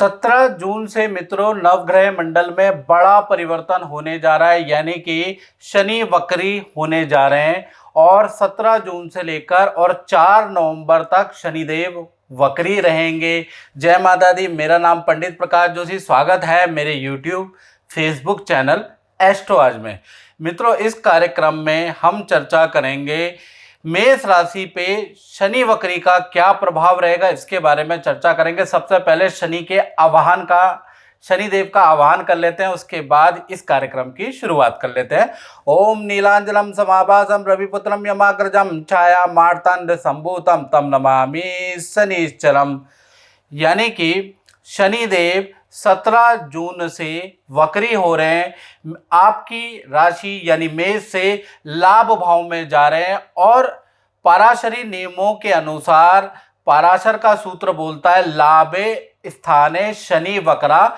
17 जून से मित्रों नवग्रह मंडल में बड़ा परिवर्तन होने जा रहा है, यानी कि शनि वक्री होने जा रहे हैं। और 17 जून से लेकर और 4 नवंबर तक शनिदेव वक्री रहेंगे। जय माता दी। मेरा नाम पंडित प्रकाश जोशी। स्वागत है मेरे यूट्यूब फेसबुक चैनल एस्ट्रो आज में। मित्रों, इस कार्यक्रम में हम चर्चा करेंगे मेष राशि पे शनि वक्री का क्या प्रभाव रहेगा, इसके बारे में चर्चा करेंगे। सबसे पहले शनिदेव का आवाहन कर लेते हैं, उसके बाद इस कार्यक्रम की शुरुआत कर लेते हैं। ओम नीलांजलम समाभासम रविपुत्रम यमाग्रजम छाया मार्तांड संभूतम तम नमामि शनिश्चरम। यानी कि शनिदेव 17 जून से वक्री हो रहे हैं। आपकी राशि यानी मेष से लाभ भाव में जा रहे हैं और पराशरी नियमों के अनुसार पराशर का सूत्र बोलता है लाभे स्थाने शनि वक्रा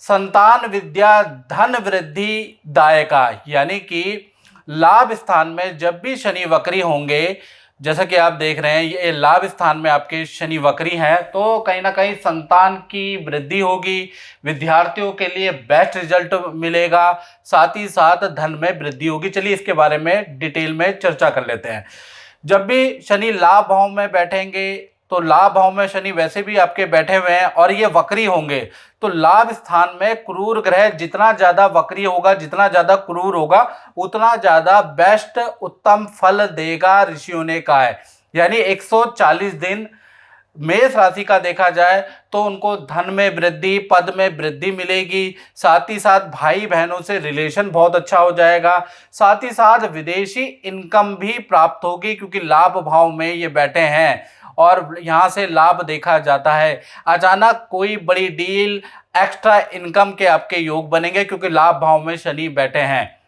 संतान विद्या धन वृद्धि दायका। यानी कि लाभ स्थान में जब भी शनि वक्री होंगे, जैसा कि आप देख रहे हैं ये लाभ स्थान में आपके शनि वक्री हैं, तो कहीं ना कहीं संतान की वृद्धि होगी, विद्यार्थियों के लिए बेस्ट रिजल्ट मिलेगा, साथ ही साथ धन में वृद्धि होगी। चलिए इसके बारे में डिटेल में चर्चा कर लेते हैं। जब भी शनि लाभ भाव में बैठेंगे तो लाभ भाव में शनि वैसे भी आपके बैठे हुए हैं और ये वक्री होंगे, तो लाभ स्थान में क्रूर ग्रह जितना ज़्यादा वक्री होगा, जितना ज़्यादा क्रूर होगा, उतना ज़्यादा बेस्ट उत्तम फल देगा, ऋषियों ने कहा है। यानी 140 दिन मेष राशि का देखा जाए तो उनको धन में वृद्धि, पद में वृद्धि मिलेगी, साथ ही साथ भाई बहनों से रिलेशन बहुत अच्छा हो जाएगा, साथ ही साथ विदेशी इनकम भी प्राप्त होगी, क्योंकि लाभ भाव में ये बैठे हैं और यहाँ से लाभ देखा जाता है। अचानक कोई बड़ी डील, एक्स्ट्रा इनकम के आपके योग बनेंगे, क्योंकि लाभ भाव में शनि बैठे हैं।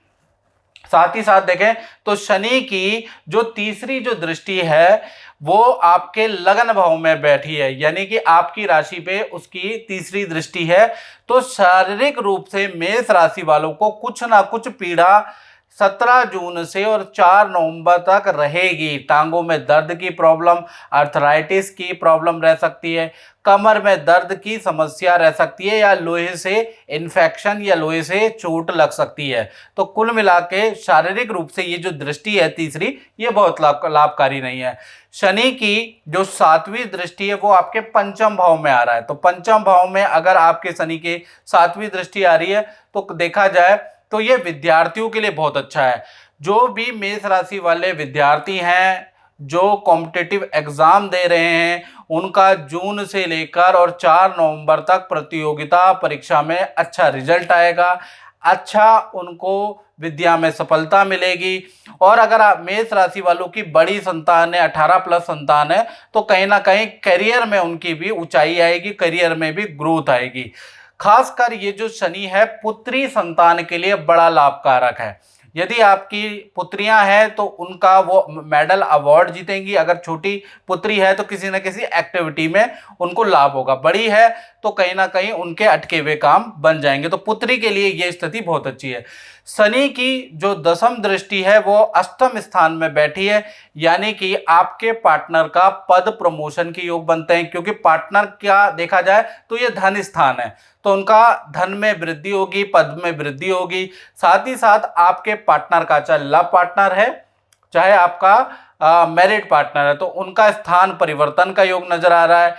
साथ ही साथ देखें तो शनि की जो तीसरी जो दृष्टि है वो आपके लगन भाव में बैठी है, यानी कि आपकी राशि पे उसकी तीसरी दृष्टि है। तो शारीरिक रूप से मेष राशि वालों को कुछ ना कुछ पीड़ा 17 जून से और 4 नवंबर तक रहेगी। टांगों में दर्द की प्रॉब्लम, अर्थराइटिस की प्रॉब्लम रह सकती है, कमर में दर्द की समस्या रह सकती है, या लोहे से इन्फेक्शन या लोहे से चोट लग सकती है। तो कुल मिला के शारीरिक रूप से ये जो दृष्टि है तीसरी, ये बहुत लाभकारी नहीं है। शनि की जो 7वीं दृष्टि है वो आपके पंचम भाव में आ रहा है। तो पंचम भाव में अगर आपके शनि के 7वीं दृष्टि आ रही है तो देखा जाए तो ये विद्यार्थियों के लिए बहुत अच्छा है। जो भी मेष राशि वाले विद्यार्थी हैं जो कॉम्पिटिटिव एग्ज़ाम दे रहे हैं, उनका जून से लेकर और 4 नवंबर तक प्रतियोगिता परीक्षा में अच्छा रिजल्ट आएगा, अच्छा उनको विद्या में सफलता मिलेगी। और अगर आप मेष राशि वालों की बड़ी संतान है, 18+ संतान है, तो कहीं ना कहीं करियर में उनकी भी ऊंचाई आएगी, करियर में भी ग्रोथ आएगी। खासकर ये जो शनि है पुत्री संतान के लिए बड़ा लाभकारक है। यदि आपकी पुत्रियां हैं तो उनका वो मेडल अवार्ड जीतेंगी, अगर छोटी पुत्री है तो किसी न किसी एक्टिविटी में उनको लाभ होगा, बड़ी है तो कहीं ना कहीं उनके अटके हुए काम बन जाएंगे। तो पुत्री के लिए ये स्थिति बहुत अच्छी है। शनि की जो 10वीं दृष्टि है वो अष्टम स्थान में बैठी है, यानी कि आपके पार्टनर का पद प्रमोशन के योग बनते हैं, क्योंकि पार्टनर क्या देखा जाए तो ये धन स्थान है, तो उनका धन में वृद्धि होगी, पद में वृद्धि होगी। साथ ही साथ आपके पार्टनर का, चाहे लव पार्टनर है चाहे आपका मैरिड पार्टनर है, तो उनका स्थान परिवर्तन का योग नजर आ रहा है।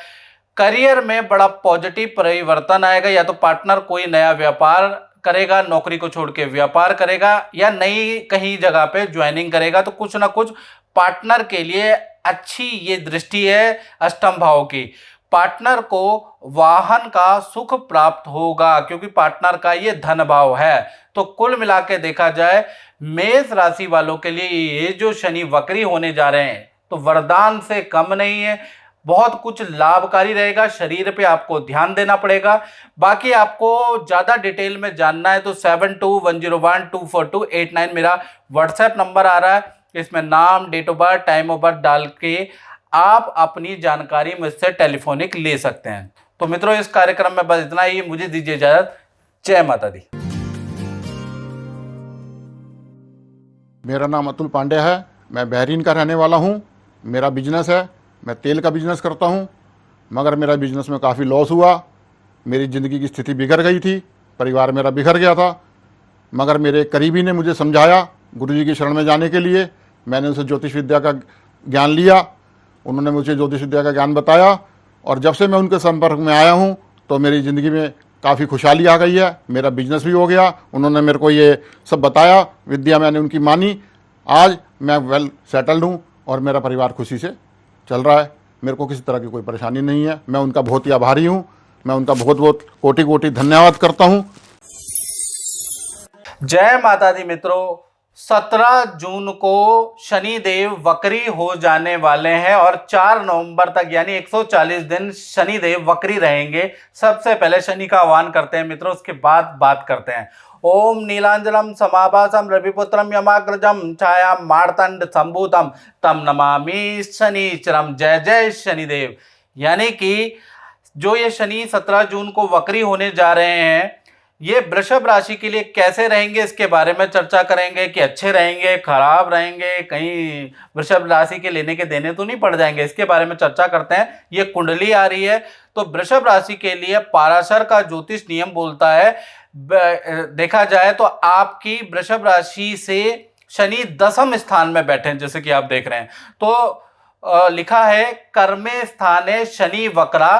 करियर में बड़ा पॉजिटिव परिवर्तन आएगा, या तो पार्टनर कोई नया व्यापार करेगा, नौकरी को छोड़ के व्यापार करेगा, या नई कहीं जगह पे ज्वाइनिंग करेगा, तो कुछ ना कुछ पार्टनर के लिए अच्छी ये दृष्टि है अष्टम भाव की। पार्टनर को वाहन का सुख प्राप्त होगा, क्योंकि पार्टनर का ये धन भाव है। तो कुल मिला के देखा जाए मेष राशि वालों के लिए ये जो शनि वक्री होने जा रहे हैं तो वरदान से कम नहीं है, बहुत कुछ लाभकारी रहेगा। शरीर पे आपको ध्यान देना पड़ेगा। बाकी आपको ज़्यादा डिटेल में जानना है तो 7210124289 मेरा व्हाट्सएप नंबर आ रहा है, इसमें नाम, date of birth, time of birth डाल के आप अपनी जानकारी मुझसे टेलीफोनिक ले सकते हैं। तो मित्रों, इस कार्यक्रम में बस इतना ही। मुझे दीजिए इजाजत। जय माता दी। मेरा नाम अतुल पांडे है, मैं बहरीन का रहने वाला हूँ। मेरा बिजनेस है, मैं तेल का बिजनेस करता हूँ, मगर मेरा बिजनेस में काफ़ी लॉस हुआ। मेरी ज़िंदगी की स्थिति बिगड़ गई थी, परिवार मेरा बिखर गया था। मगर मेरे करीबी ने मुझे समझाया गुरुजी की शरण में जाने के लिए। मैंने उनसे ज्योतिष विद्या का ज्ञान लिया, उन्होंने मुझे ज्योतिष विद्या का ज्ञान बताया, और जब से मैं उनके संपर्क में आया हूँ तो मेरी ज़िंदगी में काफ़ी खुशहाली आ गई है। मेरा बिजनेस भी हो गया। उन्होंने मेरे को ये सब बताया, विद्या मैंने उनकी मानी। आज मैं वेल सेटल्ड हूँ और मेरा परिवार खुशी से चल रहा है। मेरे को किसी तरह की कोई परेशानी नहीं है। मैं उनका बहुत ही आभारी हूँ। मैं उनका बहुत बहुत कोटि कोटि धन्यवाद करता हूँ। जय माता दी मित्रों, 17 जून को शनि देव वक्री हो जाने वाले हैं और 4 नवंबर तक यानी 140 दिन शनि देव वक्री रहेंगे। सबसे पहले शनि का आह्वान करते हैं मित्रों, उसके बाद बात करते हैं। ओम नीलांजलम समाभासम रविपुत्रम यमाग्रजम छाया मार्तंड संभूतम तम नमामि शनिचरम। जय जय शनिदेव। यानी कि जो ये शनि 17 जून को वक्री होने जा रहे हैं, ये वृषभ राशि के लिए कैसे रहेंगे इसके बारे में चर्चा करेंगे कि अच्छे रहेंगे, खराब रहेंगे, कहीं वृषभ राशि के लेने के देने तो नहीं पड़ जाएंगे, इसके बारे में चर्चा करते हैं। ये कुंडली आ रही है तो वृषभ राशि के लिए पाराशर का ज्योतिष नियम बोलता है, देखा जाए तो आपकी वृषभ राशि से शनि 10वें स्थान में बैठे हैं, जैसे कि आप देख रहे हैं। तो लिखा है कर्मे स्थाने शनि वक्रा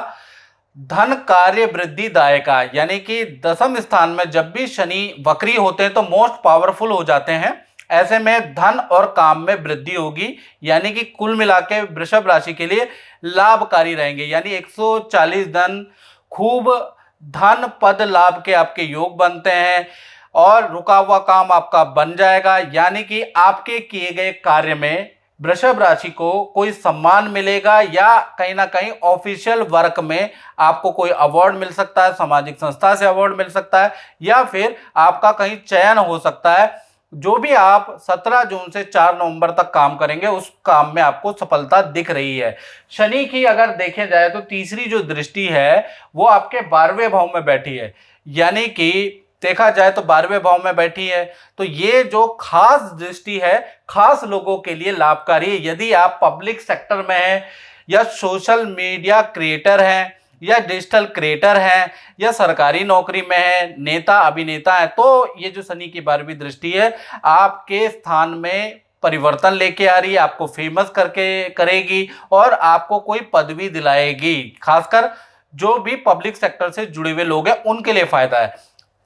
धन कार्य वृद्धि दायका, यानी कि 10वें स्थान में जब भी शनि वक्री होते हैं तो मोस्ट पावरफुल हो जाते हैं। ऐसे में धन और काम में वृद्धि होगी, यानी कि कुल मिला के वृषभ राशि के लिए लाभकारी रहेंगे। यानी 140 दिन खूब धन पद लाभ के आपके योग बनते हैं और रुका हुआ काम आपका बन जाएगा। यानी कि आपके किए गए कार्य में वृषभ राशि को कोई सम्मान मिलेगा या कहीं ना कहीं ऑफिशियल वर्क में आपको कोई अवार्ड मिल सकता है, सामाजिक संस्था से अवार्ड मिल सकता है, या फिर आपका कहीं चयन हो सकता है। जो भी आप 17 जून से 4 नवंबर तक काम करेंगे उस काम में आपको सफलता दिख रही है। शनि की अगर देखे जाए तो तीसरी जो दृष्टि है वो आपके 12वें भाव में बैठी है, यानी कि देखा जाए तो 12वें भाव में बैठी है। तो ये जो खास दृष्टि है खास लोगों के लिए लाभकारी है। यदि आप पब्लिक सेक्टर में हैं या सोशल मीडिया क्रिएटर हैं या डिजिटल क्रिएटर हैं या सरकारी नौकरी में है, नेता अभिनेता है, तो ये जो शनि की 12वीं दृष्टि है आपके स्थान में परिवर्तन लेके आ रही है, आपको फेमस करके करेगी और आपको कोई पदवी दिलाएगी। खासकर जो भी पब्लिक सेक्टर से जुड़े हुए लोग हैं उनके लिए फायदा है।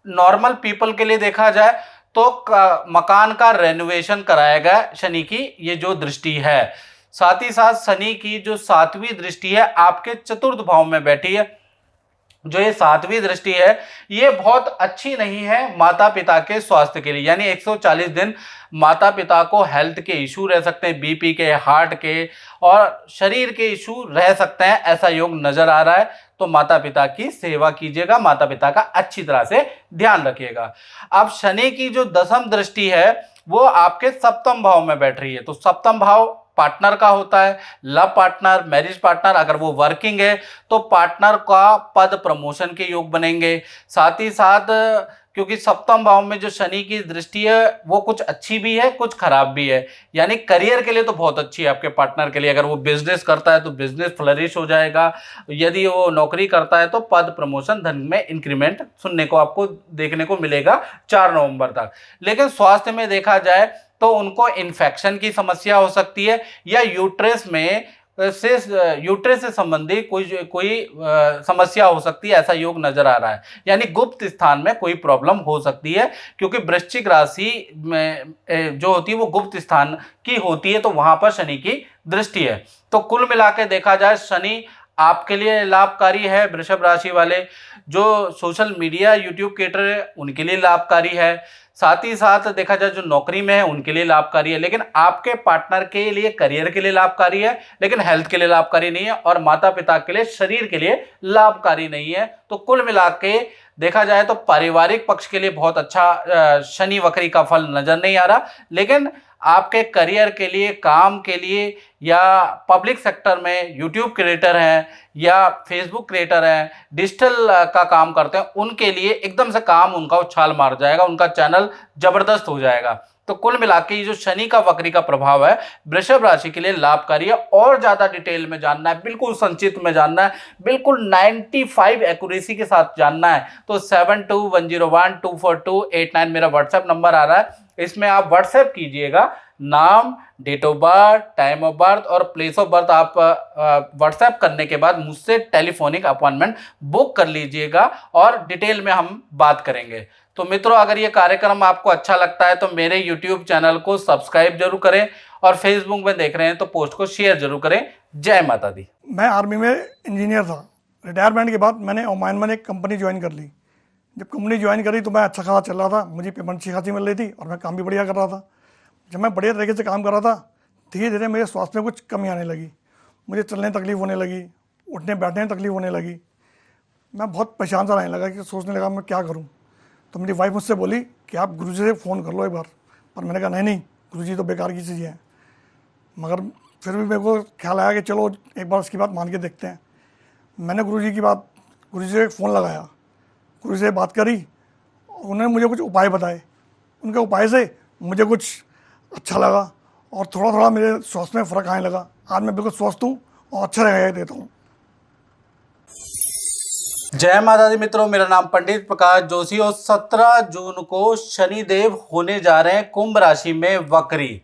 नॉर्मल पीपल के लिए देखा जाए तो मकान का रेनोवेशन कराएगा शनि की ये जो दृष्टि है। साथ ही साथ शनि की जो 7वीं दृष्टि है आपके चतुर्थ भाव में बैठी है। जो ये 7वीं दृष्टि है ये बहुत अच्छी नहीं है माता पिता के स्वास्थ्य के लिए, यानी 140 दिन माता पिता को हेल्थ के इशू रह सकते हैं, बीपी के, हार्ट के और शरीर के इशू रह सकते हैं, ऐसा योग नजर आ रहा है। तो माता पिता की सेवा कीजिएगा, माता पिता का अच्छी तरह से ध्यान रखिएगा। अब शनि की जो 10वीं दृष्टि है वो आपके 7वें भाव में बैठ रही है। तो 7वां भाव पार्टनर का होता है, लव पार्टनर, मैरिज पार्टनर। अगर वो वर्किंग है तो पार्टनर का पद प्रमोशन के योग बनेंगे। साथ ही साथ क्योंकि 7वें भाव में जो शनि की दृष्टि है वो कुछ अच्छी भी है कुछ खराब भी है, यानी करियर के लिए तो बहुत अच्छी है आपके पार्टनर के लिए। अगर वो बिजनेस करता है तो बिजनेस फ्लरिश हो जाएगा, यदि वो नौकरी करता है तो पद प्रमोशन, धन में इंक्रीमेंट सुनने को आपको देखने को मिलेगा 4 नवंबर तक। लेकिन स्वास्थ्य में देखा जाए तो उनको इन्फेक्शन की समस्या हो सकती है या यूट्रस से संबंधित कोई समस्या हो सकती है, ऐसा योग नजर आ रहा है। यानी गुप्त स्थान में कोई प्रॉब्लम हो सकती है, क्योंकि वृश्चिक राशि में जो होती है वो गुप्त स्थान की होती है, तो वहां पर शनि की दृष्टि है। तो कुल मिला के देखा जाए शनि आपके लिए लाभकारी है। वृषभ राशि वाले जो सोशल मीडिया यूट्यूब क्रिएटर है उनके लिए लाभकारी है। साथ ही साथ देखा जाए जो नौकरी में है उनके लिए लाभकारी है। लेकिन आपके पार्टनर के लिए करियर के लिए लाभकारी है, लेकिन हेल्थ के लिए लाभकारी नहीं है और माता पिता के लिए, शरीर के लिए लाभकारी नहीं है। तो कुल मिला के देखा जाए तो पारिवारिक पक्ष के लिए बहुत अच्छा शनि वक्री का फल नजर नहीं आ रहा, लेकिन आपके करियर के लिए, काम के लिए या पब्लिक सेक्टर में यूट्यूब क्रिएटर हैं या फेसबुक क्रिएटर हैं, डिजिटल का काम करते हैं, उनके लिए एकदम से काम उनका उछाल मार जाएगा, उनका चैनल जबरदस्त हो जाएगा। तो कुल मिला के ये जो शनि का वक्री का प्रभाव है वृषभ राशि के लिए लाभकारी है। और ज्यादा डिटेल में जानना है, बिल्कुल संक्षिप्त में जानना है, बिल्कुल 95 एक्यूरेसी के साथ जानना है तो 7210124289 मेरा व्हाट्सएप नंबर आ रहा है, इसमें आप व्हाट्सएप कीजिएगा। नाम, date of birth, time of birth और प्लेस ऑफ बर्थ आप व्हाट्सएप करने के बाद मुझसे टेलीफोनिक अपॉइंटमेंट बुक कर लीजिएगा और डिटेल में हम बात करेंगे। तो मित्रों, अगर ये कार्यक्रम आपको अच्छा लगता है तो मेरे यूट्यूब चैनल को सब्सक्राइब जरूर करें और फेसबुक में देख रहे हैं तो पोस्ट को शेयर जरूर करें। जय माता दी। मैं आर्मी में इंजीनियर था। रिटायरमेंट के बाद मैंने ओमान में एक कंपनी ज्वाइन कर ली। जब कंपनी ज्वाइन करी तो मैं अच्छा खासा चल रहा था, मुझे पेमेंट अच्छी खासी मिल रही थी और मैं काम भी बढ़िया कर रहा था। जब मैं बढ़िया तरीके से काम कर रहा था, धीरे धीरे मेरे स्वास्थ्य में कुछ कमी आने लगी। मुझे चलने में तकलीफ होने लगी, उठने बैठने में तकलीफ होने लगी। मैं बहुत परेशान सा रहने लगा कि सोचने लगा मैं क्या करूं। तो मेरी वाइफ मुझसे बोली कि आप गुरुजी से फ़ोन कर लो एक बार। पर मैंने कहा नहीं गुरुजी तो बेकार की चीज़ है। मगर फिर भी मेरे को ख्याल आया कि चलो एक बार उसकी बात मान के देखते हैं। मैंने गुरुजी से एक फ़ोन लगाया, गुरुजी से बात करी, उन्होंने मुझे कुछ उपाय बताए। उनके उपाय से मुझे कुछ अच्छा लगा और थोड़ा थोड़ा मेरे स्वास्थ्य में फ़र्क आने लगा। आज मैं बिल्कुल स्वस्थ हूँ और अच्छा रह देता हूँ। जय माता दी मित्रों, मेरा नाम पंडित प्रकाश जोशी और 17 जून को शनिदेव होने जा रहे हैं कुंभ राशि में वक्री।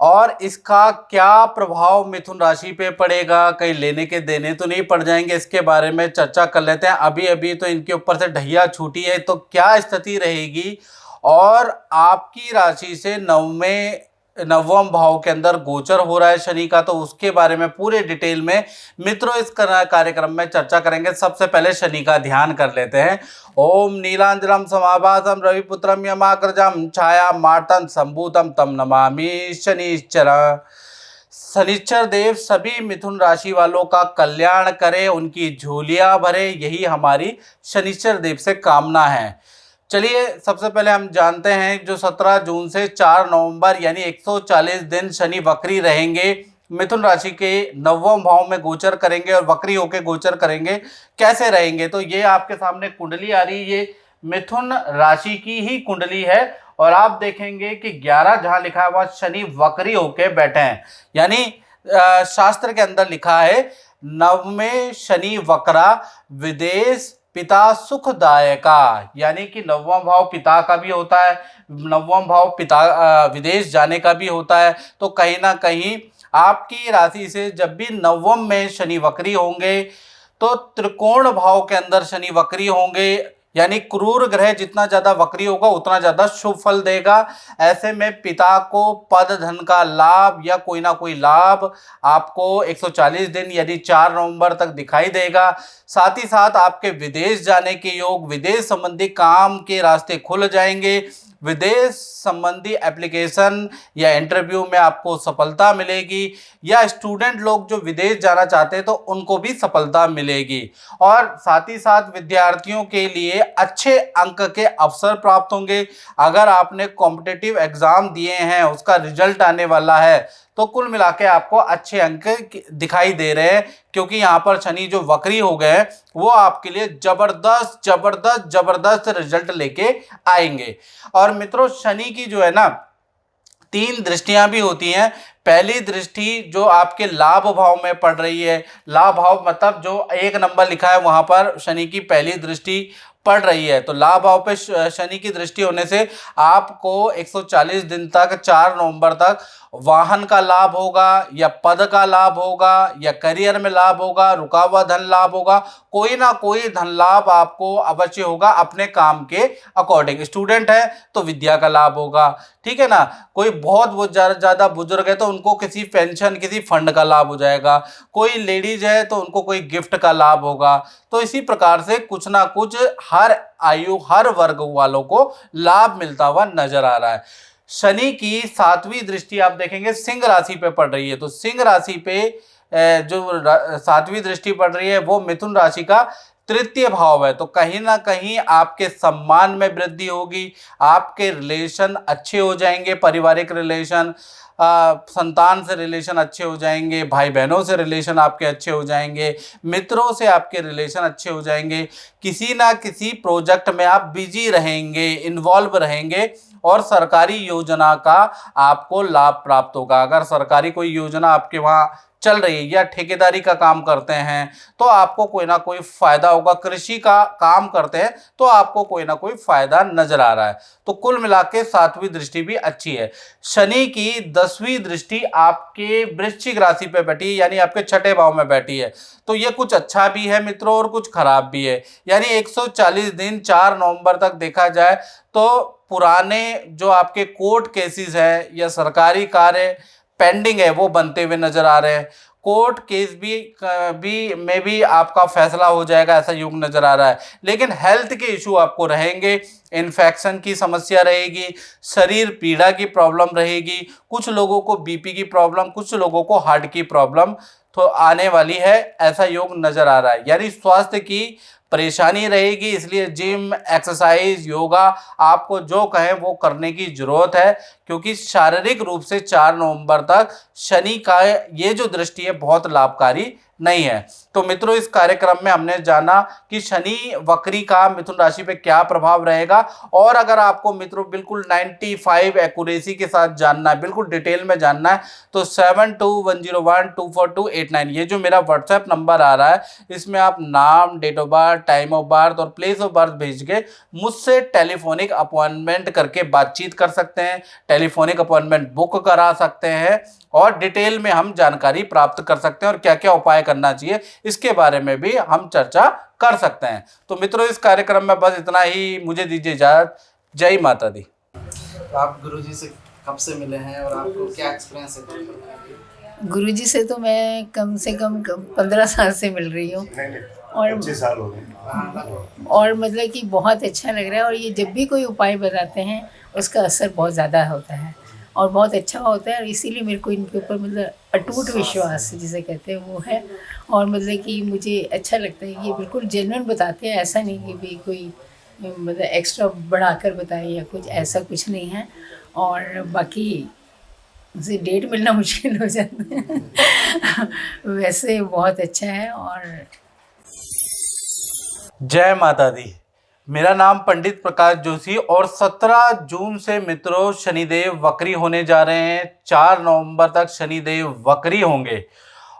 और इसका क्या प्रभाव मिथुन राशि पे पड़ेगा, कहीं लेने के देने तो नहीं पड़ जाएंगे, इसके बारे में चर्चा कर लेते हैं। अभी अभी तो इनके ऊपर से ढैया छूटी है तो क्या स्थिति रहेगी और आपकी राशि से नवम भाव के अंदर गोचर हो रहा है शनि का, तो उसके बारे में पूरे डिटेल में मित्रों इस कार्यक्रम में चर्चा करेंगे। सबसे पहले शनि का ध्यान कर लेते हैं। ओम नीलांजलम समाभासम रविपुत्रम यमाग्रजम छाया मार्तन संभूतम तम नमामि शनिश्चर। शनिश्चर देव सभी मिथुन राशि वालों का कल्याण करे, उनकी झोलियां भरे, यही हमारी शनिश्चर देव से कामना है। चलिए सबसे पहले हम जानते हैं जो 17 जून से 4 नवंबर यानी 140 दिन शनि वक्री रहेंगे, मिथुन राशि के नवम भाव में गोचर करेंगे और वक्री होकर गोचर करेंगे। कैसे रहेंगे तो ये आपके सामने कुंडली आ रही है, ये मिथुन राशि की ही कुंडली है और आप देखेंगे कि 11 जहां लिखा हुआ शनि वक्री होके बैठे हैं, यानी शास्त्र के अंदर लिखा है नवमे शनि वक्रा विदेश पिता सुखदायका, यानी कि नवम भाव पिता का भी होता है, नवम भाव पिता विदेश जाने का भी होता है। तो कहीं ना कहीं आपकी राशि से जब भी नवम में शनि वक्री होंगे तो त्रिकोण भाव के अंदर शनि वक्री होंगे, यानी क्रूर ग्रह जितना ज़्यादा वक्री होगा उतना ज़्यादा शुभ फल देगा। ऐसे में पिता को पद धन का लाभ या कोई ना कोई लाभ आपको 140 दिन यानी 4 नवंबर तक दिखाई देगा। साथ ही साथ आपके विदेश जाने के योग, विदेश संबंधी काम के रास्ते खुल जाएंगे, विदेश संबंधी एप्लीकेशन या इंटरव्यू में आपको सफलता मिलेगी, या स्टूडेंट लोग जो विदेश जाना चाहते हैं तो उनको भी सफलता मिलेगी। और साथ ही साथ विद्यार्थियों के लिए अच्छे अंक के अवसर प्राप्त होंगे। अगर आपने कॉम्पिटिटिव एग्जाम दिए हैं उसका रिजल्ट आने वाला है तो कुल मिला के आपको अच्छे अंक दिखाई दे रहे हैं, क्योंकि यहाँ पर शनि जो वक्री हो गए वो आपके लिए जबरदस्त जबरदस्त जबरदस्त रिजल्ट लेके आएंगे। और मित्रों शनि की जो है ना 3 दृष्टियां भी होती हैं। पहली दृष्टि जो आपके लाभ भाव में पड़ रही है, लाभ भाव मतलब जो 1 नंबर लिखा है वहां पर शनि की पहली दृष्टि पड़ रही है, तो लाभ भाव पे शनि की दृष्टि होने से आपको 140 दिन तक 4 नवंबर तक वाहन का लाभ होगा, या पद का लाभ होगा, या करियर में लाभ होगा, रुका हुआ धन लाभ होगा, कोई ना कोई धन लाभ आपको अवश्य होगा अपने काम के अकॉर्डिंग। स्टूडेंट है तो विद्या का लाभ होगा, ठीक है ना। कोई बहुत ज़्यादा बुजुर्ग है तो उनको किसी पेंशन किसी फंड का लाभ हो जाएगा, कोई लेडीज है तो उनको कोई गिफ्ट का लाभ होगा। तो इसी प्रकार से कुछ ना कुछ हर आयु हर वर्ग वालों को लाभ मिलता हुआ नजर आ रहा है। शनि की 7वीं दृष्टि आप देखेंगे सिंह राशि पे पड़ रही है, तो सिंह राशि पे जो 7वीं दृष्टि पड़ रही है वो मिथुन राशि का तृतीय भाव है। तो कहीं ना कहीं आपके सम्मान में वृद्धि होगी, आपके रिलेशन अच्छे हो जाएंगे, पारिवारिक रिलेशन, संतान से रिलेशन अच्छे हो जाएंगे, भाई बहनों से रिलेशन आपके अच्छे हो जाएंगे, मित्रों से आपके रिलेशन अच्छे हो जाएंगे, किसी ना किसी प्रोजेक्ट में आप बिजी रहेंगे, इन्वॉल्व रहेंगे और सरकारी योजना का आपको लाभ प्राप्त होगा। अगर सरकारी कोई योजना आपके वहाँ चल रही है या ठेकेदारी का काम करते हैं तो आपको कोई ना कोई फायदा होगा, कृषि का काम करते हैं तो आपको कोई ना कोई फायदा नजर आ रहा है। तो कुल मिला के 7वीं दृष्टि भी अच्छी है। शनि की 10वीं दृष्टि आपके वृश्चिक राशि पे बैठी है, यानी आपके छठे भाव में बैठी है। तो ये कुछ अच्छा भी है मित्रों और कुछ खराब भी है। यानी 140 दिन 4 नवंबर तक देखा जाए तो पुराने जो आपके कोर्ट केसेस है या सरकारी कार्य पेंडिंग है वो बनते हुए नजर आ रहे हैं। कोर्ट केस में भी आपका फैसला हो जाएगा, ऐसा योग नजर आ रहा है। लेकिन हेल्थ के इशू आपको रहेंगे, इन्फेक्शन की समस्या रहेगी, शरीर पीड़ा की प्रॉब्लम रहेगी, कुछ लोगों को बीपी की प्रॉब्लम, कुछ लोगों को हार्ट की प्रॉब्लम तो आने वाली है, ऐसा योग नजर आ रहा है। यानी स्वास्थ्य की परेशानी रहेगी, इसलिए जिम, एक्सरसाइज, योगा आपको जो कहें वो करने की जरूरत है, क्योंकि शारीरिक रूप से 4 नवंबर तक शनि का ये जो दृष्टि है बहुत लाभकारी नहीं है। तो मित्रों इस कार्यक्रम में हमने जाना कि शनि वक्री का मिथुन राशि पे क्या प्रभाव रहेगा। और अगर आपको मित्रों बिल्कुल 95 एक्यूरेसी के साथ जानना है, बिल्कुल डिटेल में जानना है, तो 7210124289 ये जो मेरा व्हाट्सएप नंबर आ रहा है इसमें आप नाम, date of birth, time of birth और प्लेस ऑफ बर्थ भेज के मुझसे टेलीफोनिक अपॉइंटमेंट करके बातचीत कर सकते हैं, टेलीफोनिक अपॉइंटमेंट बुक करा सकते हैं और डिटेल में हम जानकारी प्राप्त कर सकते हैं और क्या क्या उपाय करना चाहिए इसके बारे में भी हम चर्चा कर सकते हैं। तो मित्रों इस कार्यक्रम में बस इतना ही, मुझे दीजिए इजाजत। जय माता दी। तो आप गुरुजी से कब से मिले हैं और आपको क्या एक्सपीरियंस है? गुरुजी से तो मैं कम से कम 15 साल से मिल रही हूँ और 25 साल हो गए। और मतलब कि बहुत अच्छा लग रहा है। और ये जब भी कोई उपाय बताते हैं उसका असर बहुत ज़्यादा होता है और बहुत अच्छा होता है, और इसीलिए मेरे को इनके ऊपर मतलब अटूट विश्वास जिसे कहते हैं वो है। और मतलब कि मुझे अच्छा लगता है, ये बिल्कुल जेन्युइन बताते हैं, ऐसा नहीं कि भी कोई मतलब एक्स्ट्रा बढ़ाकर बताए या कुछ, ऐसा कुछ नहीं है। और बाकी उनसे डेट मिलना मुश्किल हो जाता है वैसे बहुत अच्छा है। और जय माता दी। मेरा नाम पंडित प्रकाश जोशी और 17 जून से मित्रों शनिदेव वक्री होने जा रहे हैं। 4 नवंबर तक शनिदेव वक्री होंगे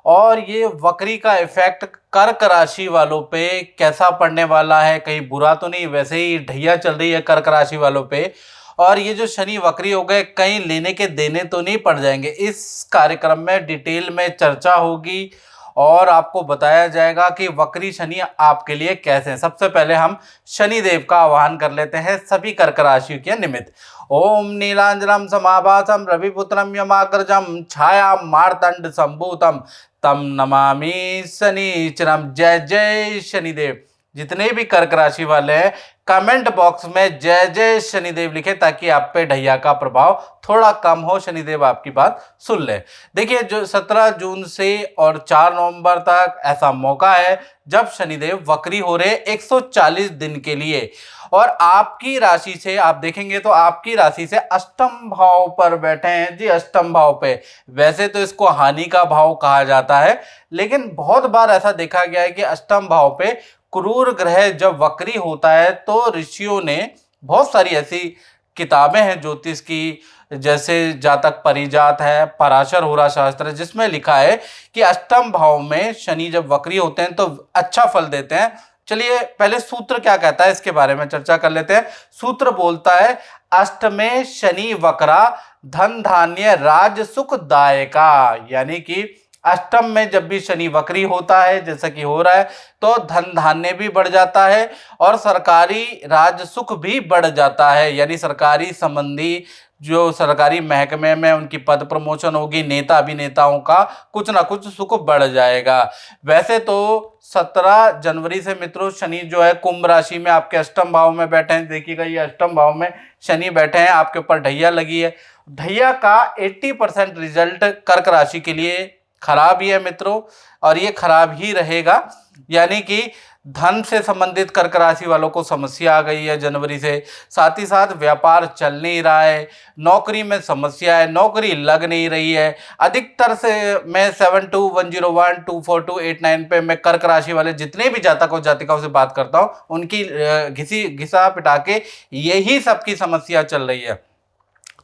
और ये वक्री का इफेक्ट कर्क राशि वालों पे कैसा पड़ने वाला है, कहीं बुरा तो नहीं, वैसे ही ढैया चल रही है कर्क राशि वालों पे। और ये जो शनि वक्री हो गए कहीं लेने के देने तो नहीं पड़ जाएंगे। इस कार्यक्रम में डिटेल में चर्चा होगी और आपको बताया जाएगा कि वक्री शनि आपके लिए कैसे हैं। सबसे पहले हम शनि देव का आह्वान कर लेते हैं सभी कर्क राशियों के निमित्त। ओम नीलांजनम समाभासम रविपुत्रम यमाग्रजम छाया मार्तंड संभूतम तम नमामि शनिचरम। जय जय शनिदेव। जितने भी कर्क राशि वाले हैं कमेंट बॉक्स में जय जय शनिदेव लिखें ताकि आप पे ढैया का प्रभाव थोड़ा कम हो, शनिदेव आपकी बात सुन ले। देखिए जो 17 जून से और 4 नवंबर तक ऐसा मौका है जब शनिदेव वक्री हो रहे 140 दिन के लिए। और आपकी राशि से आप देखेंगे तो आपकी राशि से अष्टम भाव पर बैठे हैं जी, अष्टम भाव पे। वैसे तो इसको हानि का भाव कहा जाता है, लेकिन बहुत बार ऐसा देखा गया है कि अष्टम भाव पे क्रूर ग्रह जब वक्री होता है तो ऋषियों ने बहुत सारी ऐसी किताबें हैं ज्योतिष की, जैसे जातक परिजात है, पराशर होरा शास्त्र है, जिसमें लिखा है कि अष्टम भाव में शनि जब वक्री होते हैं तो अच्छा फल देते हैं। चलिए पहले सूत्र क्या कहता है इसके बारे में चर्चा कर लेते हैं। सूत्र बोलता है अष्टमे शनि वक्रा धन धान्य राज सुख दायका। यानी कि अष्टम में जब भी शनि वक्री होता है जैसा कि हो रहा है तो धन धान्य भी बढ़ जाता है और सरकारी राज सुख भी बढ़ जाता है। यानी सरकारी संबंधी जो सरकारी महकमे में उनकी पद प्रमोशन होगी, नेता अभिनेताओं का कुछ ना कुछ सुख बढ़ जाएगा। वैसे तो 17 जनवरी से मित्रों शनि जो है कुंभ राशि में आपके अष्टम भाव में बैठे हैं। देखिएगा ये अष्टम भाव में शनि बैठे हैं, आपके ऊपर ढैया लगी है। ढैया का 80% रिजल्ट कर्क राशि के लिए खराब ही है मित्रों, और ये खराब ही रहेगा। यानी कि धन से संबंधित कर्क राशि वालों को समस्या आ गई है जनवरी से। साथ ही साथ व्यापार चल नहीं रहा है, नौकरी में समस्या है, नौकरी लग नहीं रही है। अधिकतर से मैं 7210124289 पे मैं कर्क राशि वाले जितने भी जातकों जातिकाओं से बात करता हूँ उनकी घिसा पिटा के यही सबकी समस्या चल रही है।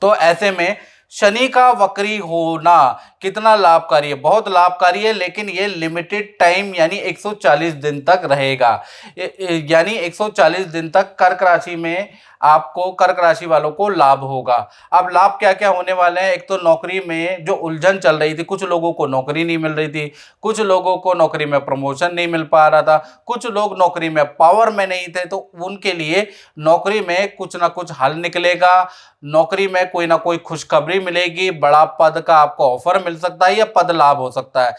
तो ऐसे में शनि का वक्री होना कितना लाभकारी है, बहुत लाभकारी है, लेकिन ये लिमिटेड टाइम यानी 140 दिन तक रहेगा। यानी 140 दिन तक कर्क राशि में आपको, कर्क राशि वालों को लाभ होगा। अब लाभ क्या क्या होने वाले हैं, एक तो नौकरी में जो उलझन चल रही थी, कुछ लोगों को नौकरी नहीं मिल रही थी, कुछ लोगों को नौकरी में प्रमोशन नहीं मिल पा रहा था, कुछ लोग नौकरी में पावर में नहीं थे, तो उनके लिए नौकरी में कुछ ना कुछ हल निकलेगा, नौकरी में कोई ना कोई खुशखबरी मिलेगी, बड़ा पद का आपको ऑफर मिल सकता है या पद लाभ हो सकता है।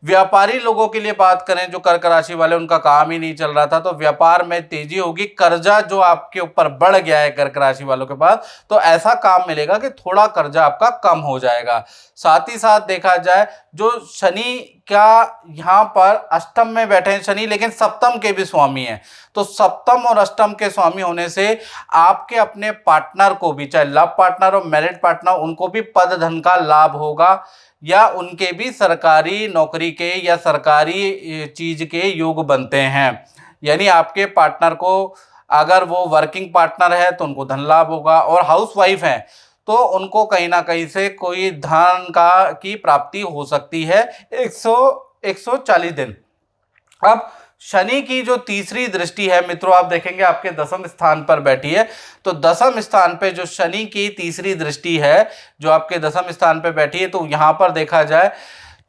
व्यापारी लोगों के लिए बात करें, जो कर्क राशि वाले उनका काम ही नहीं चल रहा था, तो व्यापार में तेजी होगी। कर्जा जो आपके ऊपर बढ़ गया है कर्क राशि वालों के पास, तो ऐसा काम मिलेगा कि थोड़ा कर्जा आपका कम हो जाएगा। साथ ही साथ देखा जाए, जो शनि का यहाँ पर अष्टम में बैठे हैं शनि, लेकिन सप्तम के भी स्वामी हैं, तो सप्तम और अष्टम के स्वामी होने से आपके अपने पार्टनर को भी, चाहे लव पार्टनर और मैरिड पार्टनर, उनको भी पद धन का लाभ होगा, या उनके भी सरकारी नौकरी के या सरकारी चीज़ के योग बनते हैं। यानी आपके पार्टनर को, अगर वो वर्किंग पार्टनर है तो उनको धन लाभ होगा, और हाउसवाइफ हैं तो उनको कहीं ना कहीं से कोई धन की प्राप्ति हो सकती है 140 दिन। अब शनि की जो तीसरी दृष्टि है मित्रों, आप देखेंगे आपके दसम स्थान पर बैठी है, तो दसम स्थान पे जो शनि की तीसरी दृष्टि है जो आपके दसम स्थान पे बैठी है, तो यहाँ पर देखा जाए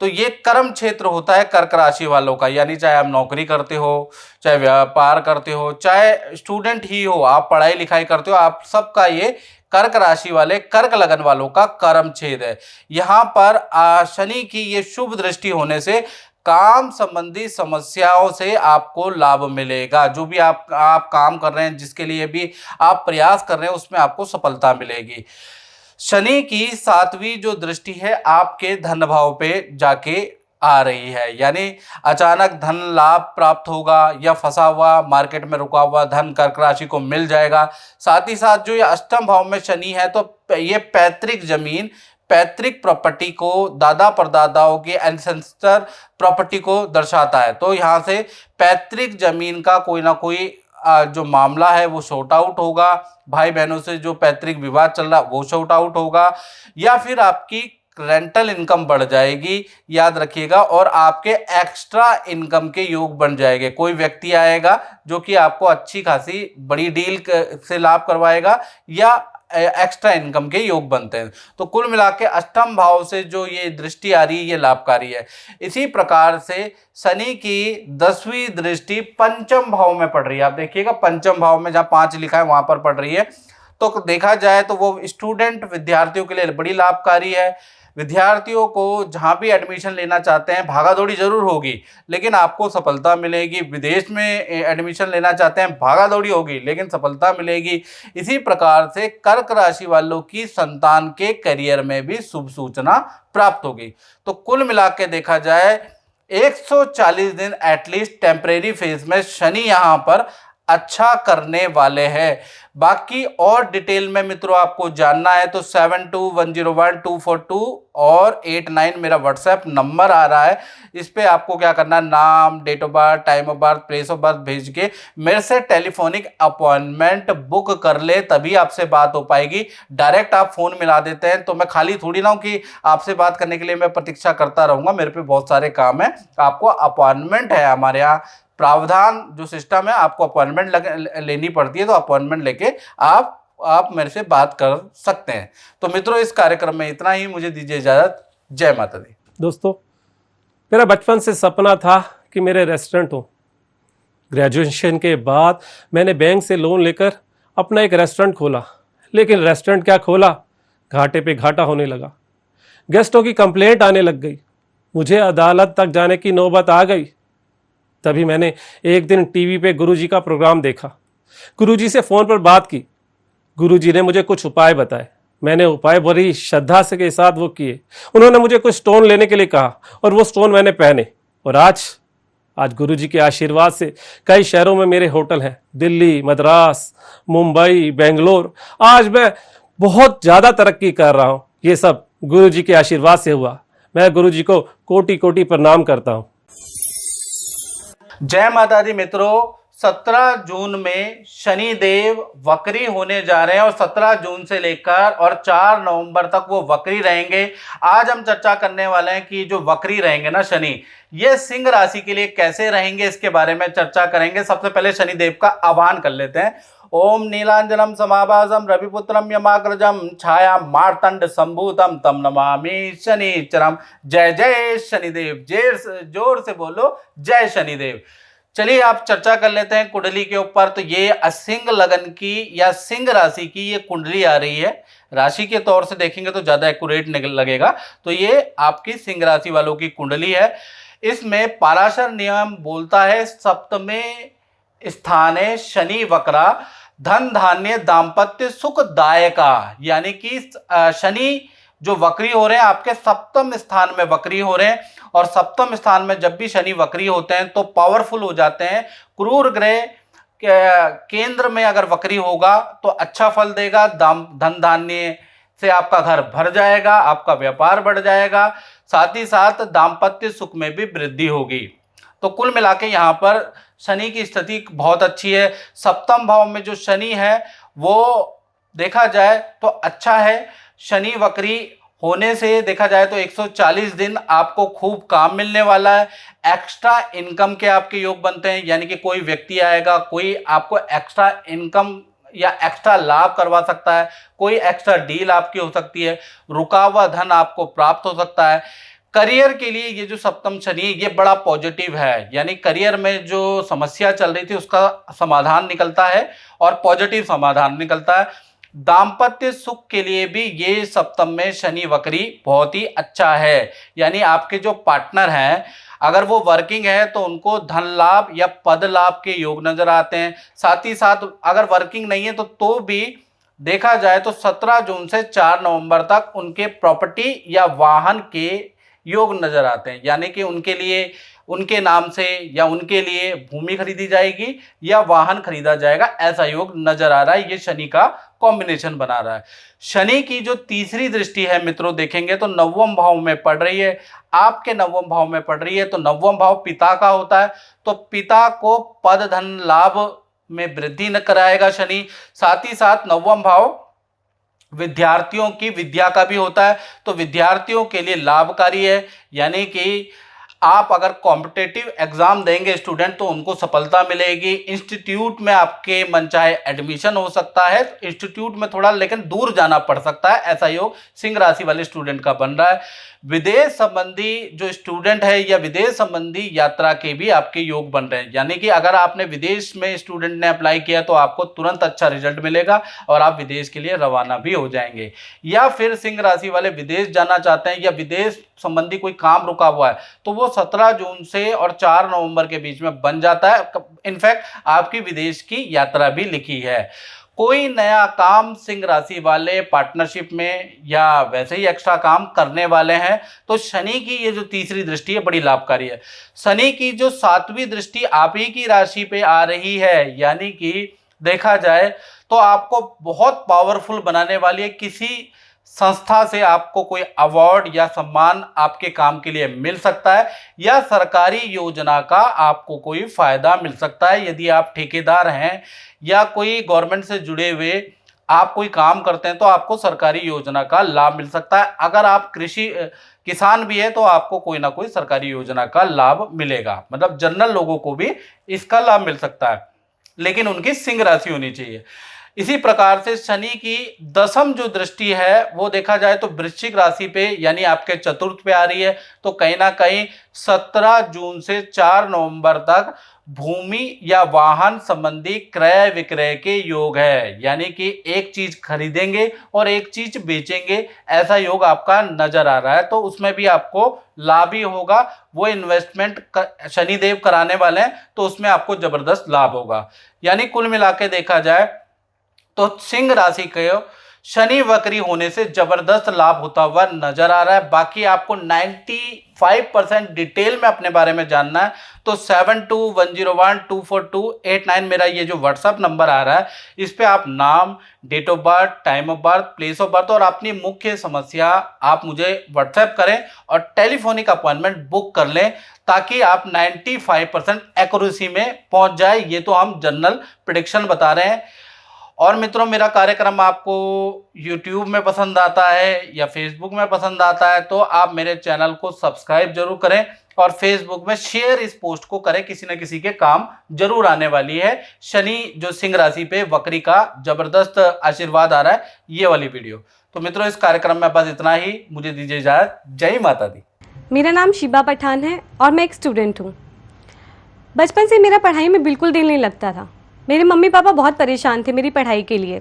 तो ये कर्म क्षेत्र होता है कर्क राशि वालों का। यानी चाहे आप नौकरी करते हो, चाहे व्यापार करते हो, चाहे स्टूडेंट ही हो, आप पढ़ाई लिखाई करते हो, आप सबका ये कर्क राशि वाले, कर्क लगन वालों का कर्म छेद है। यहाँ पर शनि की ये शुभ दृष्टि होने से काम संबंधी समस्याओं से आपको लाभ मिलेगा। जो भी आप काम कर रहे हैं, जिसके लिए भी आप प्रयास कर रहे हैं, उसमें आपको सफलता मिलेगी। शनि की सातवीं जो दृष्टि है आपके धन भाव पे जाके आ रही है, यानी अचानक धन लाभ प्राप्त होगा, या फंसा हुआ मार्केट में रुका हुआ धन कर्क राशि को मिल जाएगा। साथ ही साथ जो ये अष्टम भाव में शनि है, तो ये पैतृक जमीन, पैतृक प्रॉपर्टी को, दादा परदादाओं की एंसेस्टर प्रॉपर्टी को दर्शाता है। तो यहाँ से पैतृक जमीन का कोई ना कोई जो मामला है वो शॉर्ट आउट होगा, भाई बहनों से जो पैतृक विवाद चल रहा है वो शॉर्ट आउट होगा, या फिर आपकी रेंटल इनकम बढ़ जाएगी, याद रखिएगा, और आपके एक्स्ट्रा इनकम के योग बन जाएंगे। कोई व्यक्ति आएगा जो कि आपको अच्छी खासी बड़ी डील से लाभ करवाएगा, या एक्स्ट्रा इनकम के योग बनते हैं। तो कुल मिला के अष्टम भाव से जो ये दृष्टि आ रही है ये लाभकारी है। इसी प्रकार से शनि की 10वीं दृष्टि पंचम भाव में पड़ रही है। आप देखिएगा पंचम भाव में जहाँ 5 लिखा है वहां पर पड़ रही है, तो देखा जाए तो वो स्टूडेंट विद्यार्थियों के लिए बड़ी लाभकारी है। विद्यार्थियों को जहाँ भी एडमिशन लेना चाहते हैं, भागा दौड़ी जरूर होगी लेकिन आपको सफलता मिलेगी। विदेश में एडमिशन लेना चाहते हैं, भागा दौड़ी होगी लेकिन सफलता मिलेगी। इसी प्रकार से कर्क राशि वालों की संतान के करियर में भी शुभ सूचना प्राप्त होगी। तो कुल मिला के देखा जाए 140 दिन एटलीस्ट टेम्परेरी फेज में शनि यहाँ पर अच्छा करने वाले हैं। बाकी और डिटेल में मित्रों आपको जानना है तो 72101242 और 89 मेरा व्हाट्सएप नंबर आ रहा है। इस पे आपको क्या करना है, नाम, date of birth, time of birth, place of birth भेज के मेरे से टेलीफोनिक अपॉइंटमेंट बुक कर ले, तभी आपसे बात हो पाएगी। डायरेक्ट आप फ़ोन मिला देते हैं तो मैं खाली थोड़ी ना हूँ कि आपसे बात करने के लिए मैं प्रतीक्षा करता रहूँगा। मेरे पे बहुत सारे काम है। आपको अपॉइंटमेंट है, हमारे यहाँ प्रावधान जो सिस्टम है, आपको अपॉइंटमेंट लेनी पड़ती है, तो अपॉइंटमेंट लेके आप मेरे से बात कर सकते हैं। तो मित्रों इस कार्यक्रम में इतना ही, मुझे दीजिए इजाज़त। जय माता दी। दोस्तों मेरा बचपन से सपना था कि मेरे रेस्टोरेंट हो। ग्रेजुएशन के बाद मैंने बैंक से लोन लेकर अपना एक रेस्टोरेंट खोला, लेकिन रेस्टोरेंट क्या खोला, घाटे पे घाटा होने लगा। गेस्टों की कंप्लेंट आने लग गई, मुझे अदालत तक जाने की नौबत आ गई। तभी मैंने एक दिन टीवी पे गुरुजी का प्रोग्राम देखा, गुरुजी से फ़ोन पर बात की। गुरुजी ने मुझे कुछ उपाय बताए, मैंने उपाय बड़ी श्रद्धा से के साथ वो किए। उन्होंने मुझे कुछ स्टोन लेने के लिए कहा और वो स्टोन मैंने पहने, और आज गुरुजी के आशीर्वाद से कई शहरों में मेरे होटल हैं, दिल्ली, मद्रास, मुंबई, बेंगलोर। आज मैं बहुत ज़्यादा तरक्की कर रहा हूँ। ये सब गुरुजी के आशीर्वाद से हुआ। मैं गुरुजी को कोटि कोटि प्रणाम करता हूँ। जय माता दी। मित्रों 17 जून में शनि देव वक्री होने जा रहे हैं और 17 जून से लेकर और 4 नवंबर तक वो वक्री रहेंगे। आज हम चर्चा करने वाले हैं कि जो वक्री रहेंगे ना शनि, ये सिंह राशि के लिए कैसे रहेंगे, इसके बारे में चर्चा करेंगे। सबसे पहले शनि देव का आह्वान कर लेते हैं। ओम नीलांजनम समाभासम रविपुत्रम यमाग्रजम छाया मार्तंड संभूतम तम नमामि शनिचरम। जय जय शनिदेव, जोर से बोलो जय शनिदेव। चलिए आप चर्चा कर लेते हैं कुंडली के ऊपर। तो ये सिंह लगन की या सिंह राशि की ये कुंडली आ रही है। राशि के तौर से देखेंगे तो ज़्यादा एक्यूरेट लगेगा। तो ये आपकी सिंह राशि वालों की कुंडली है। इसमें पाराशर नियम बोलता है सप्तमें स्थाने शनि वक्रा धन धान्य दाम्पत्य सुखदायका, यानी कि शनि जो वक्री हो रहे हैं आपके सप्तम स्थान में वक्री हो रहे हैं। और सप्तम स्थान में जब भी शनि वक्री होते हैं तो पावरफुल हो जाते हैं। क्रूर ग्रह केंद्र में अगर वक्री होगा तो अच्छा फल देगा। धन धान्य से आपका घर भर जाएगा, आपका व्यापार बढ़ जाएगा, साथ ही साथ दाम्पत्य सुख में भी वृद्धि होगी। तो कुल मिला के यहाँ पर शनि की स्थिति बहुत अच्छी है। सप्तम भाव में जो शनि है वो देखा जाए तो अच्छा है। शनि वक्री होने से देखा जाए तो 140 दिन आपको खूब काम मिलने वाला है। एक्स्ट्रा इनकम के आपके योग बनते हैं, यानी कि कोई व्यक्ति आएगा, कोई आपको एक्स्ट्रा इनकम या एक्स्ट्रा लाभ करवा सकता है, कोई एक्स्ट्रा डील आपकी हो सकती है, रुका हुआ धन आपको प्राप्त हो सकता है। करियर के लिए ये जो सप्तम शनि ये बड़ा पॉजिटिव है, यानी करियर में जो समस्या चल रही थी उसका समाधान निकलता है और पॉजिटिव समाधान निकलता है। दाम्पत्य सुख के लिए भी ये सप्तम में शनि वक्री बहुत ही अच्छा है, यानी आपके जो पार्टनर हैं अगर वो वर्किंग है तो उनको धन लाभ या पद लाभ के योग नजर आते हैं। साथ ही साथ अगर वर्किंग नहीं है तो भी देखा जाए तो 17 जून से 4 नवंबर तक उनके प्रॉपर्टी या वाहन के योग नजर आते हैं, यानी कि उनके लिए उनके नाम से या उनके लिए भूमि खरीदी जाएगी या वाहन खरीदा जाएगा, ऐसा योग नजर आ रहा है। ये शनि का कॉम्बिनेशन बना रहा है। शनि की जो तीसरी दृष्टि है मित्रों देखेंगे तो 9वें भाव में पड़ रही है, आपके 9वें भाव में पड़ रही है। तो 9वां भाव पिता का होता है, तो पिता को पद धन लाभ में वृद्धि न कराएगा शनि। साथ ही साथ 9वां भाव विद्यार्थियों की विद्या का भी होता है, तो विद्यार्थियों के लिए लाभकारी है, यानी कि आप अगर कॉम्पिटेटिव एग्जाम देंगे स्टूडेंट तो उनको सफलता मिलेगी। इंस्टीट्यूट में आपके मनचाहे एडमिशन हो सकता है, इंस्टीट्यूट में थोड़ा लेकिन दूर जाना पड़ सकता है, ऐसा योग सिंह राशि वाले स्टूडेंट का बन रहा है। विदेश संबंधी जो स्टूडेंट है या विदेश संबंधी यात्रा के भी आपके योग बन रहे हैं, यानी कि अगर आपने विदेश में स्टूडेंट ने अप्लाई किया तो आपको तुरंत अच्छा रिजल्ट मिलेगा और आप विदेश के लिए रवाना भी हो जाएंगे। या फिर सिंह राशि वाले विदेश जाना चाहते हैं या विदेश संबंधी कोई काम रुका हुआ है तो वो 17 जून से और 4 नवंबर के बीच में बन जाता है। इनफैक्ट आपकी विदेश की यात्रा भी लिखी है। कोई नया काम सिंह राशि वाले पार्टनरशिप में या वैसे ही एक्स्ट्रा काम करने वाले हैं तो शनि की ये जो तीसरी दृष्टि है बड़ी लाभकारी है। शनि की जो 7वीं दृष्टि आप ही की राशि पे आ रही है, यानी कि देखा जाए तो आपको बहुत पावरफुल बनाने वाली है। किसी संस्था से आपको कोई अवार्ड या सम्मान आपके काम के लिए मिल सकता है या सरकारी योजना का आपको कोई फायदा मिल सकता है। यदि आप ठेकेदार हैं या कोई गवर्नमेंट से जुड़े हुए आप कोई काम करते हैं तो आपको सरकारी योजना का लाभ मिल सकता है। अगर आप किसान भी है तो आपको कोई ना कोई सरकारी योजना का लाभ मिलेगा, मतलब जनरल लोगों को भी इसका लाभ मिल सकता है, लेकिन उनकी सिंह राशि होनी चाहिए। इसी प्रकार से शनि की 10वीं जो दृष्टि है वो देखा जाए तो वृश्चिक राशि पे यानी आपके चतुर्थ पे आ रही है, तो कहीं ना कहीं 17 जून से 4 नवंबर तक भूमि या वाहन संबंधी क्रय विक्रय के योग है, यानी कि एक चीज खरीदेंगे और एक चीज बेचेंगे, ऐसा योग आपका नजर आ रहा है। तो उसमें भी आपको लाभ ही होगा। वो इन्वेस्टमेंट शनिदेव कराने वाले हैं तो उसमें आपको जबरदस्त लाभ होगा। यानी कुल मिला के देखा जाए तो सिंह राशि के शनि वक्री होने से जबरदस्त लाभ होता हुआ नजर आ रहा है। बाकी आपको 95% डिटेल में अपने बारे में जानना है तो 7210124289 मेरा ये जो व्हाट्सएप नंबर आ रहा है, इस पे आप नाम, date of birth, time of birth, place of birth और अपनी मुख्य समस्या आप मुझे व्हाट्सएप करें और टेलीफोनिक अपॉइंटमेंट बुक कर लें, ताकि आप 95% एक्यूरेसी में पहुंच जाए। ये तो हम जनरल प्रेडिक्शन बता रहे हैं। और मित्रों, मेरा कार्यक्रम आपको YouTube में पसंद आता है या Facebook में पसंद आता है तो आप मेरे चैनल को सब्सक्राइब जरूर करें और Facebook में शेयर इस पोस्ट को करें, किसी न किसी के काम जरूर आने वाली है। शनि जो सिंह राशि पे वक्री का जबरदस्त आशीर्वाद आ रहा है, ये वाली वीडियो। तो मित्रों, इस कार्यक्रम में बस इतना ही, मुझे दीजिए इजाजत। जय माता दी। मेरा नाम शिबा पठान है और मैं एक स्टूडेंट हूँ। बचपन से मेरा पढ़ाई में बिल्कुल दिल नहीं लगता था। मेरे मम्मी पापा बहुत परेशान थे मेरी पढ़ाई के लिए।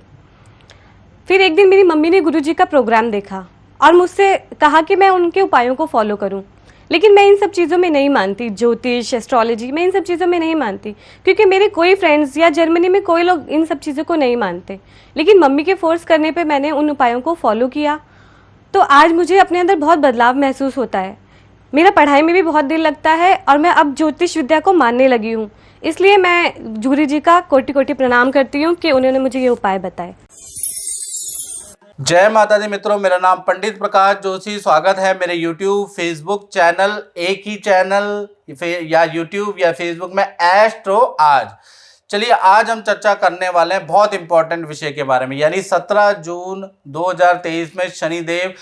फिर एक दिन मेरी मम्मी ने गुरुजी का प्रोग्राम देखा और मुझसे कहा कि मैं उनके उपायों को फॉलो करूं। लेकिन मैं इन सब चीज़ों में नहीं मानती, ज्योतिष, एस्ट्रोलॉजी, मैं इन सब चीज़ों में नहीं मानती, क्योंकि मेरे कोई फ्रेंड्स या जर्मनी में कोई लोग इन सब चीज़ों को नहीं मानते। लेकिन मम्मी के फोर्स करने पे मैंने उन उपायों को फॉलो किया, तो आज मुझे अपने अंदर बहुत बदलाव महसूस होता है। मेरा पढ़ाई में भी बहुत दिल लगता है और मैं अब ज्योतिष विद्या को मानने लगी हूँ। इसलिए मैं गुरु जी का कोटि कोटि प्रणाम करती हूँ कि उन्होंने मुझे ये उपाय बताए। जय माता दी। मित्रों, मेरा नाम पंडित प्रकाश जोशी। स्वागत है मेरे YouTube, Facebook चैनल, एक ही चैनल या YouTube या Facebook में, एस्ट्रो आज। चलिए, आज हम चर्चा करने वाले हैं बहुत इंपॉर्टेंट विषय के बारे में, यानी 17 जून 2023 में शनिदेव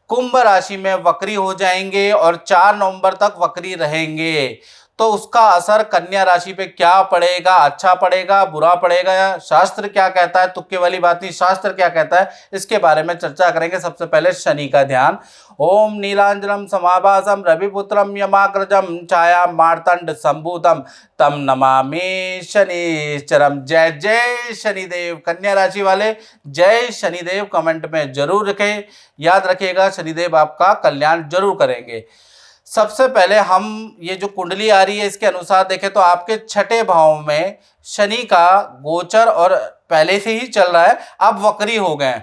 कुंभ राशि में वक्री हो जाएंगे और 4 नवंबर तक वक्री रहेंगे। तो उसका असर कन्या राशि पे क्या पड़ेगा, अच्छा पड़ेगा, बुरा पड़ेगा, शास्त्र क्या कहता है, तुक्के वाली बात नहीं, शास्त्र क्या कहता है, इसके बारे में चर्चा करेंगे। सबसे पहले शनि का ध्यान। ओम नीलांजनम समाभासम रविपुत्रम यमाग्रजम छाया मार्तंड संभूतम तम नमामि शनिश्चरम। जय जय शनिदेव। कन्या राशि वाले जय शनिदेव कमेंट में जरूर रखें। याद रखिएगा, शनिदेव आपका कल्याण जरूर करेंगे। सबसे पहले हम ये जो कुंडली आ रही है इसके अनुसार देखें तो आपके 6ठे भाव में शनि का गोचर और पहले से ही चल रहा है, अब वक्री हो गए।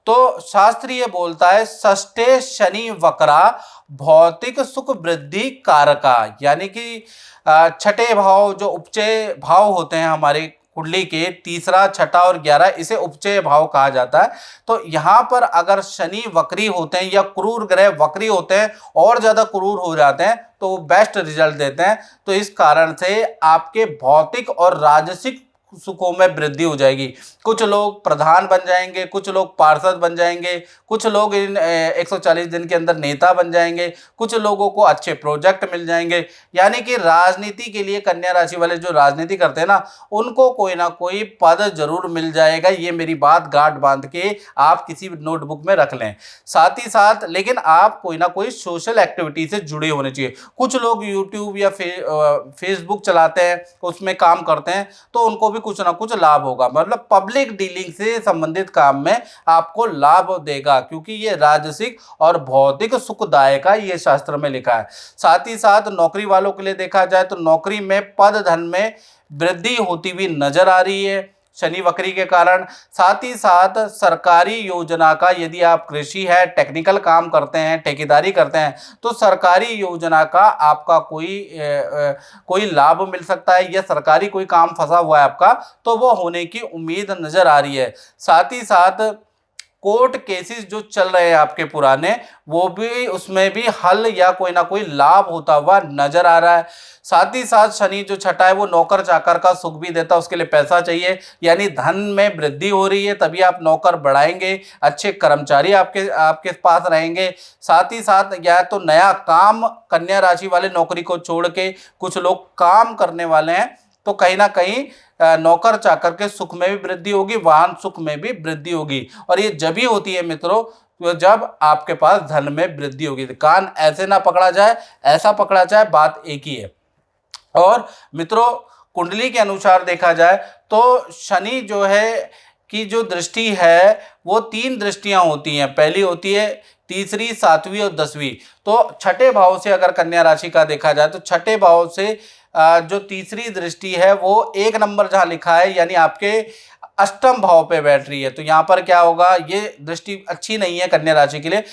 तो शास्त्र ये बोलता है, षष्ठे शनि वक्रा भौतिक सुख वृद्धि कारका, यानी कि 6ठे भाव जो उपचय भाव होते हैं हमारे कुंडली के, तीसरा, 6ठा और 11, इसे उपचय भाव कहा जाता है। तो यहाँ पर अगर शनि वक्री होते हैं या क्रूर ग्रह वक्री होते हैं और ज़्यादा क्रूर हो जाते हैं तो वो बेस्ट रिजल्ट देते हैं। तो इस कारण से आपके भौतिक और राजसिक सुखों में वृद्धि हो जाएगी। कुछ लोग प्रधान बन जाएंगे, कुछ लोग पार्षद बन जाएंगे, कुछ लोग इन 140 दिन के अंदर नेता बन जाएंगे, कुछ लोगों को अच्छे प्रोजेक्ट मिल जाएंगे। यानी कि राजनीति के लिए कन्या राशि वाले जो राजनीति करते हैं ना, उनको कोई ना कोई पद जरूर मिल जाएगा। ये मेरी बात गांठ बांध के आप किसी नोटबुक में रख लें। साथ ही साथ लेकिन आप कोई ना कोई सोशल एक्टिविटी से जुड़े होने चाहिए। कुछ लोग यूट्यूब या फेसबुक चलाते हैं, उसमें काम करते हैं, तो उनको कुछ ना कुछ लाभ होगा। मतलब पब्लिक डीलिंग से संबंधित काम में आपको लाभ देगा, क्योंकि ये राजसिक और भौतिक सुखदायक है, ये शास्त्र में लिखा है। साथ ही साथ नौकरी वालों के लिए देखा जाए तो नौकरी में पद धन में वृद्धि होती हुई नजर आ रही है शनि वक्री के कारण। साथ ही साथ सरकारी योजना का, यदि आप कृषि है, टेक्निकल काम करते हैं, ठेकेदारी करते हैं, तो सरकारी योजना का आपका कोई लाभ मिल सकता है, या सरकारी कोई काम फंसा हुआ है आपका तो वो होने की उम्मीद नज़र आ रही है। साथ ही साथ कोर्ट केसेस जो चल रहे हैं आपके पुराने, वो भी, उसमें भी हल या कोई ना कोई लाभ होता हुआ नजर आ रहा है। साथ ही साथ शनि जो 6ठा है वो नौकर चाकर का सुख भी देता है, उसके लिए पैसा चाहिए, यानी धन में वृद्धि हो रही है, तभी आप नौकर बढ़ाएंगे, अच्छे कर्मचारी आपके पास रहेंगे। साथ ही साथ या तो नया काम, कन्या राशि वाले नौकरी को छोड़ के कुछ लोग काम करने वाले हैं, तो कहीं ना कहीं नौकर चाकर के सुख में भी वृद्धि होगी, वाहन सुख में भी वृद्धि होगी। और ये जब ही होती है मित्रों, तो जब आपके पास धन में वृद्धि होगी। कान ऐसे ना पकड़ा जाए, ऐसा पकड़ा जाए, बात एक ही है। और मित्रों, कुंडली के अनुसार देखा जाए तो शनि जो है की जो दृष्टि है वो 3 दृष्टियां होती हैं। पहली होती है तीसरी, 7वीं और 10वीं। तो 6ठे भाव से अगर कन्या राशि का देखा जाए तो 6ठे भाव से जो तीसरी दृष्टि है वो 1 नंबर जहाँ लिखा है, यानी आपके अष्टम भाव पे बैठ रही है। तो यहाँ पर क्या होगा, ये दृष्टि अच्छी नहीं है कन्या राशि के लिए।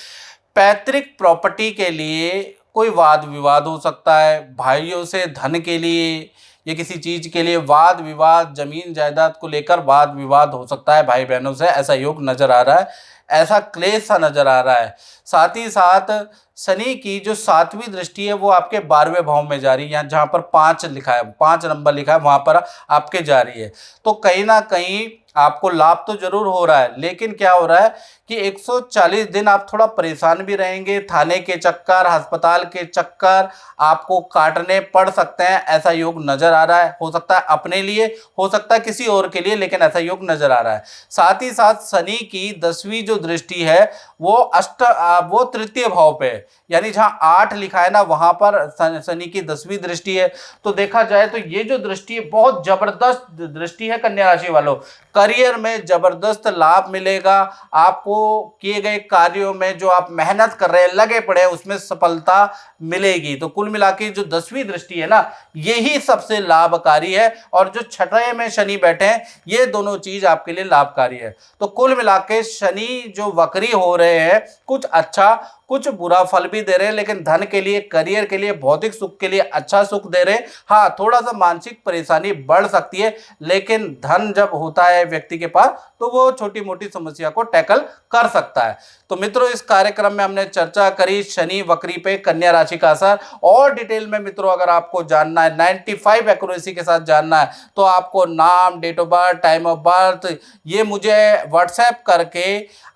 पैतृक प्रॉपर्टी के लिए कोई वाद विवाद हो सकता है, भाइयों से धन के लिए या किसी चीज़ के लिए वाद विवाद, जमीन जायदाद को लेकर वाद विवाद हो सकता है भाई बहनों से, ऐसा योग नज़र आ रहा है, ऐसा क्लेश सा नज़र आ रहा है। साथ ही साथ शनि की जो 7वीं दृष्टि है वो आपके 12वें भाव में जा रही है, यहाँ जहाँ पर 5 लिखा है, 5 नंबर लिखा है, वहाँ पर आपके जा रही है। तो कहीं ना कहीं आपको लाभ तो जरूर हो रहा है, लेकिन क्या हो रहा है कि 140 दिन आप थोड़ा परेशान भी रहेंगे। थाने के चक्कर, अस्पताल के चक्कर आपको काटने पड़ सकते हैं, ऐसा योग नज़र आ रहा है। हो सकता है अपने लिए, हो सकता है किसी और के लिए, लेकिन ऐसा योग नज़र आ रहा है। साथ ही साथ शनि की 10वीं जो दृष्टि है वो तृतीय भाव पे है, यानी जहाँ 8 लिखा है ना, वहाँ पर शनि की 10वीं दृष्टि है। तो देखा जाए तो ये जो दृष्टि है बहुत जबरदस्त दृष्टि है कन्या राशि वालों। करियर में जबरदस्त लाभ मिलेगा, आपको किए गए कार्यों में जो आप मेहनत कर रहे हैं, लगे पड़े हैं, उसमें सफलता मिलेगी। तो कुल मिला के जो 10वीं दृष्टि है ना, यही सबसे लाभकारी है। और जो 6ठे में शनि बैठे हैं, ये दोनों चीज आपके लिए लाभकारी है। तो कुल मिला के शनि जो वक्री हो रहे हैं, कुछ अच्छा कुछ बुरा फल भी दे रहे हैं, लेकिन धन के लिए, करियर के लिए, भौतिक सुख के लिए अच्छा सुख दे रहे हैं। हाँ, थोड़ा सा मानसिक परेशानी बढ़ सकती है, लेकिन धन जब होता है व्यक्ति के पास तो वो छोटी मोटी समस्या को टैकल कर सकता है। तो मित्रों, इस कार्यक्रम में हमने चर्चा करी शनि वक्री पे कन्या राशि का असर। और डिटेल में मित्रों अगर आपको जानना है, 95 एक्यूरेसी के साथ जानना है, तो आपको नाम, date of birth, time of birth, ये मुझे व्हाट्सएप करके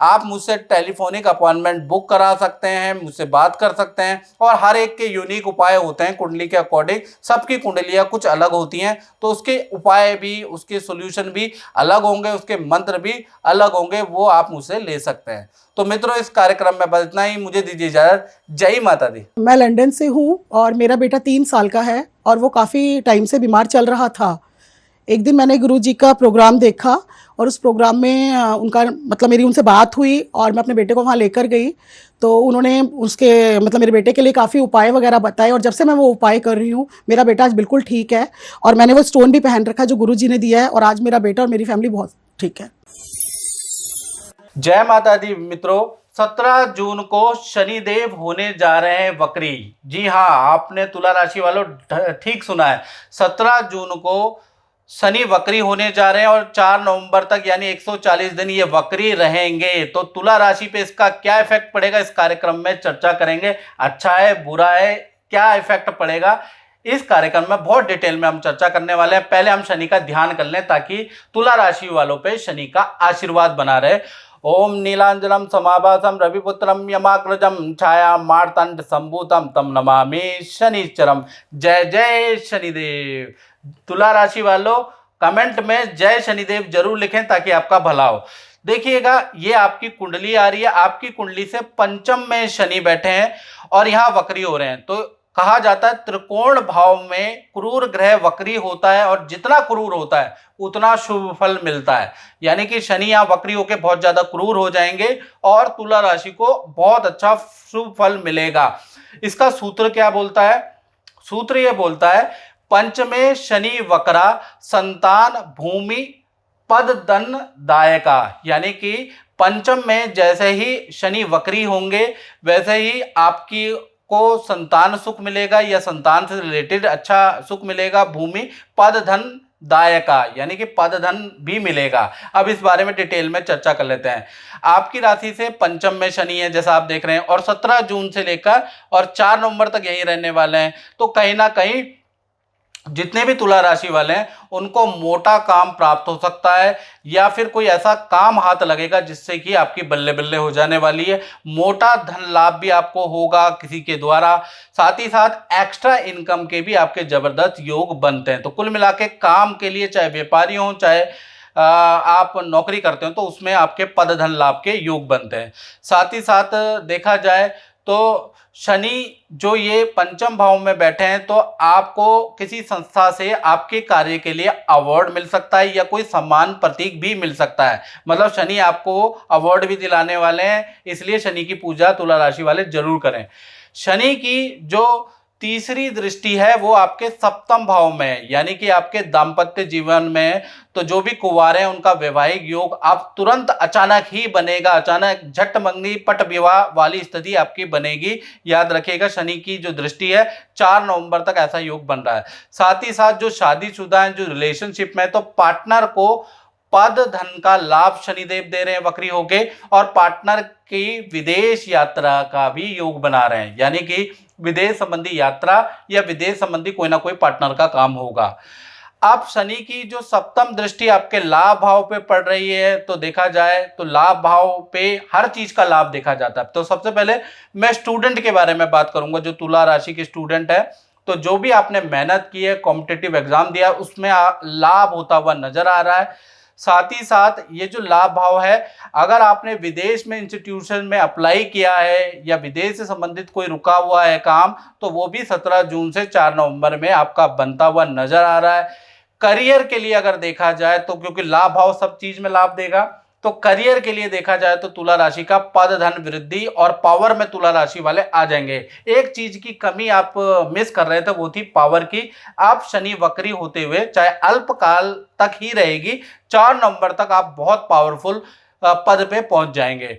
आप मुझसे टेलीफोनिक अपॉइंटमेंट बुक करा सकते हैं, मुझसे बात कर सकते हैं। और हर एक के यूनिक उपाय होते हैं कुंडली के अकॉर्डिंग, सबकी कुंडलियाँ कुछ अलग होती हैं, तो उसके उपाय भी, उसके सॉल्यूशन भी अलग होंगे, उसके मंत्र भी अलग होंगे, वो आप मुझसे ले सकते हैं। तो मित्रों, इस कार्यक्रम में बस इतना ही, मुझे दीजिए इजाजत। जय माता दी। मैं लंदन से हूँ और मेरा बेटा 3 साल का है और वो काफ़ी टाइम से बीमार चल रहा था। एक दिन मैंने गुरुजी का प्रोग्राम देखा और उस प्रोग्राम में उनका मतलब मेरी उनसे बात हुई और मैं अपने बेटे को वहाँ लेकर गई, तो उन्होंने उसके मतलब मेरे बेटे के लिए काफ़ी उपाय वगैरह बताए और जब से मैं वो उपाय कर रही हूँ मेरा बेटा आज बिल्कुल ठीक है और मैंने वो स्टोन भी पहन रखा है जो गुरुजी ने दिया है और आज मेरा बेटा और मेरी फैमिली बहुत ठीक है। जय माता दी। मित्रों, 17 जून को शनिदेव होने जा रहे हैं वक्री। जी हाँ, आपने तुला राशि वालों ठीक सुना है, 17 जून को शनि वक्री होने जा रहे हैं और 4 नवंबर तक यानी 140 दिन ये वक्री रहेंगे। तो तुला राशि पे इसका क्या इफेक्ट पड़ेगा, इस कार्यक्रम में चर्चा करेंगे। अच्छा है, बुरा है, क्या इफेक्ट पड़ेगा, इस कार्यक्रम में बहुत डिटेल में हम चर्चा करने वाले हैं। पहले हम शनि का ध्यान कर लें ताकि तुला राशि वालों पे शनि का आशीर्वाद बना रहे। ओम नीलांजनम समाभासम रविपुत्रम यमाग्रजम छाया मार्तंड संभूतम तम नमामि शनिश्चरम। जय जय शनिदेव। तुला राशि वालों कमेंट में जय शनिदेव जरूर लिखें ताकि आपका भला हो। देखिएगा, ये आपकी कुंडली आ रही है, आपकी कुंडली से पंचम में शनि बैठे हैं और यहाँ वक्री हो रहे हैं। तो कहा जाता है त्रिकोण भाव में क्रूर ग्रह वक्री होता है और जितना क्रूर होता है उतना शुभ फल मिलता है। यानी कि शनि यहाँ वक्री होकर बहुत ज्यादा क्रूर हो जाएंगे और तुला राशि को बहुत अच्छा शुभ फल मिलेगा। इसका सूत्र क्या बोलता है? सूत्र ये बोलता है, पंचमे शनि वक्रा संतान भूमि पद धन दायका। यानी कि पंचम में जैसे ही शनि वक्री होंगे वैसे ही आपकी को संतान सुख मिलेगा या संतान से रिलेटेड अच्छा सुख मिलेगा। भूमि पद धन दायका यानी कि पद धन भी मिलेगा। अब इस बारे में डिटेल में चर्चा कर लेते हैं। आपकी राशि से पंचम में शनि है जैसा आप देख रहे हैं और 17 जून से लेकर और 4 नवंबर तक यहीं रहने वाले हैं। तो कहीं ना कहीं जितने भी तुला राशि वाले हैं उनको मोटा काम प्राप्त हो सकता है या फिर कोई ऐसा काम हाथ लगेगा जिससे कि आपकी बल्ले बल्ले हो जाने वाली है। मोटा धन लाभ भी आपको होगा किसी के द्वारा, साथ ही साथ एक्स्ट्रा इनकम के भी आपके जबरदस्त योग बनते हैं। तो कुल मिला के काम के लिए, चाहे व्यापारी हो चाहे आप नौकरी करते हो, तो उसमें आपके पद धन लाभ के योग बनते हैं। साथ ही साथ देखा जाए तो शनि जो ये पंचम भाव में बैठे हैं तो आपको किसी संस्था से आपके कार्य के लिए अवार्ड मिल सकता है या कोई सम्मान प्रतीक भी मिल सकता है। मतलब शनि आपको अवार्ड भी दिलाने वाले हैं, इसलिए शनि की पूजा तुला राशि वाले जरूर करें। शनि की जो तीसरी दृष्टि है वो आपके सप्तम भाव में, यानी कि आपके दाम्पत्य जीवन में। तो जो भी कुंवारे हैं उनका वैवाहिक योग आप तुरंत अचानक ही बनेगा, अचानक झट मंगनी पट विवाह वाली स्थिति आपकी बनेगी। याद रखिएगा, शनि की जो दृष्टि है 4 नवंबर तक ऐसा योग बन रहा है। साथ ही साथ जो शादीशुदा हैं, जो रिलेशनशिप में, तो पार्टनर को पद धन का लाभ शनिदेव दे रहे हैं वक्री होके, और पार्टनर की विदेश यात्रा का भी योग बना रहे हैं, यानी कि विदेश संबंधी यात्रा या विदेश संबंधी कोई ना कोई पार्टनर का काम होगा। अब शनि की जो सप्तम दृष्टि आपके लाभ भाव पे पड़ रही है, तो देखा जाए तो लाभ भाव पे हर चीज का लाभ देखा जाता है। तो सबसे पहले मैं स्टूडेंट के बारे में बात करूंगा, जो तुला राशि के स्टूडेंट है। तो जो भी आपने मेहनत की है, कॉम्पिटिटिव एग्जाम दिया, उसमें लाभ होता हुआ नजर आ रहा है। साथ ही साथ ये जो लाभ भाव है, अगर आपने विदेश में इंस्टीट्यूशन में अप्लाई किया है या विदेश से संबंधित कोई रुका हुआ है काम, तो वो भी 17 जून से 4 नवंबर में आपका बनता हुआ नजर आ रहा है। करियर के लिए अगर देखा जाए तो, क्योंकि लाभ भाव सब चीज में लाभ देगा, तो करियर के लिए देखा जाए तो तुला राशि का पद धन वृद्धि और पावर में तुला राशि वाले आ जाएंगे। एक चीज की कमी आप मिस कर रहे थे, वो थी पावर की। आप शनि वक्री होते हुए चाहे अल्पकाल तक ही रहेगी, 4 नवंबर तक आप बहुत पावरफुल पद पे पहुंच जाएंगे।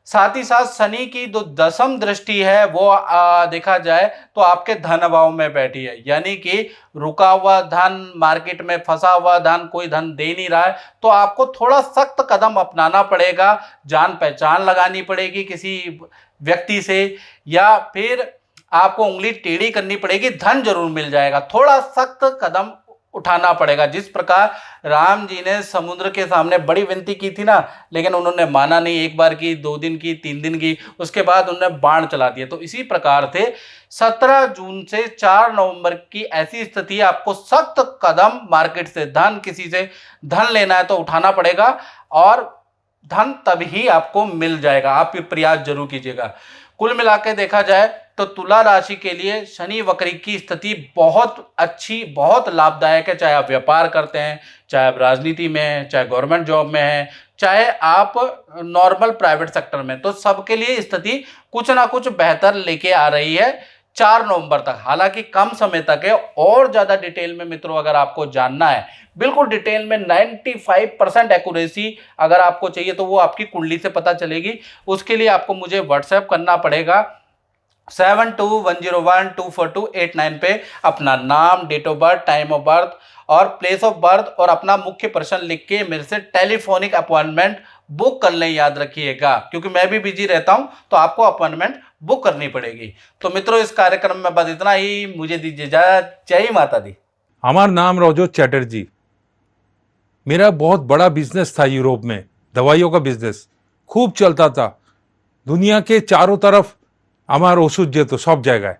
साथ ही साथ शनि की जो दसम दृष्टि है वो देखा जाए तो आपके धन भाव में बैठी है, यानी कि रुका हुआ धन, मार्केट में फंसा हुआ धन, कोई धन दे नहीं रहा है, तो आपको थोड़ा सख्त कदम अपनाना पड़ेगा, जान पहचान लगानी पड़ेगी किसी व्यक्ति से, या फिर आपको उंगली टेढ़ी करनी पड़ेगी, धन जरूर मिल जाएगा। थोड़ा सख्त कदम उठाना पड़ेगा। जिस प्रकार राम जी ने समुद्र के सामने बड़ी विनती की थी ना, लेकिन उन्होंने माना नहीं, 1 बार की, 2 दिन की, 3 दिन की, उसके बाद उन्होंने बाण चला दिया। तो इसी प्रकार से 17 जून से 4 नवंबर की ऐसी स्थिति, आपको सख्त कदम मार्केट से धन, किसी से धन लेना है तो उठाना पड़ेगा, और धन तभी आपको मिल जाएगा। आप ये प्रयास जरूर कीजिएगा। कुल मिला के देखा जाए तो तुला राशि के लिए शनि वक्री की स्थिति बहुत अच्छी, बहुत लाभदायक है। चाहे आप व्यापार करते हैं, चाहे आप राजनीति में हैं, चाहे गवर्नमेंट जॉब में हैं, चाहे आप नॉर्मल प्राइवेट सेक्टर में, तो सबके लिए स्थिति कुछ ना कुछ बेहतर लेके आ रही है 4 नवंबर तक। हालांकि कम समय तक है। और ज़्यादा डिटेल में मित्रों अगर आपको जानना है, बिल्कुल डिटेल में 95% एक्यूरेसी अगर आपको चाहिए, तो वो आपकी कुंडली से पता चलेगी। उसके लिए आपको मुझे व्हाट्सएप करना पड़ेगा 7210124289 पे अपना नाम, date of birth, time of birth और प्लेस ऑफ बर्थ और अपना मुख्य प्रश्न लिख के मेरे से टेलीफोनिक अपॉइंटमेंट बुक कर लें। याद रखिएगा, क्योंकि मैं भी बिजी रहता हूं, तो आपको अपॉइंटमेंट बुक करनी पड़ेगी। तो मित्रों, इस कार्यक्रम में बस इतना ही। मुझे दीजिए इजाजत। जय माता दी। हमारा नाम रवजोत चैटर्जी। मेरा बहुत बड़ा बिजनेस था यूरोप में, दवाइयों का बिजनेस खूब चलता था। दुनिया के चारों तरफ हमारा ओषुध जो तो सब जगह।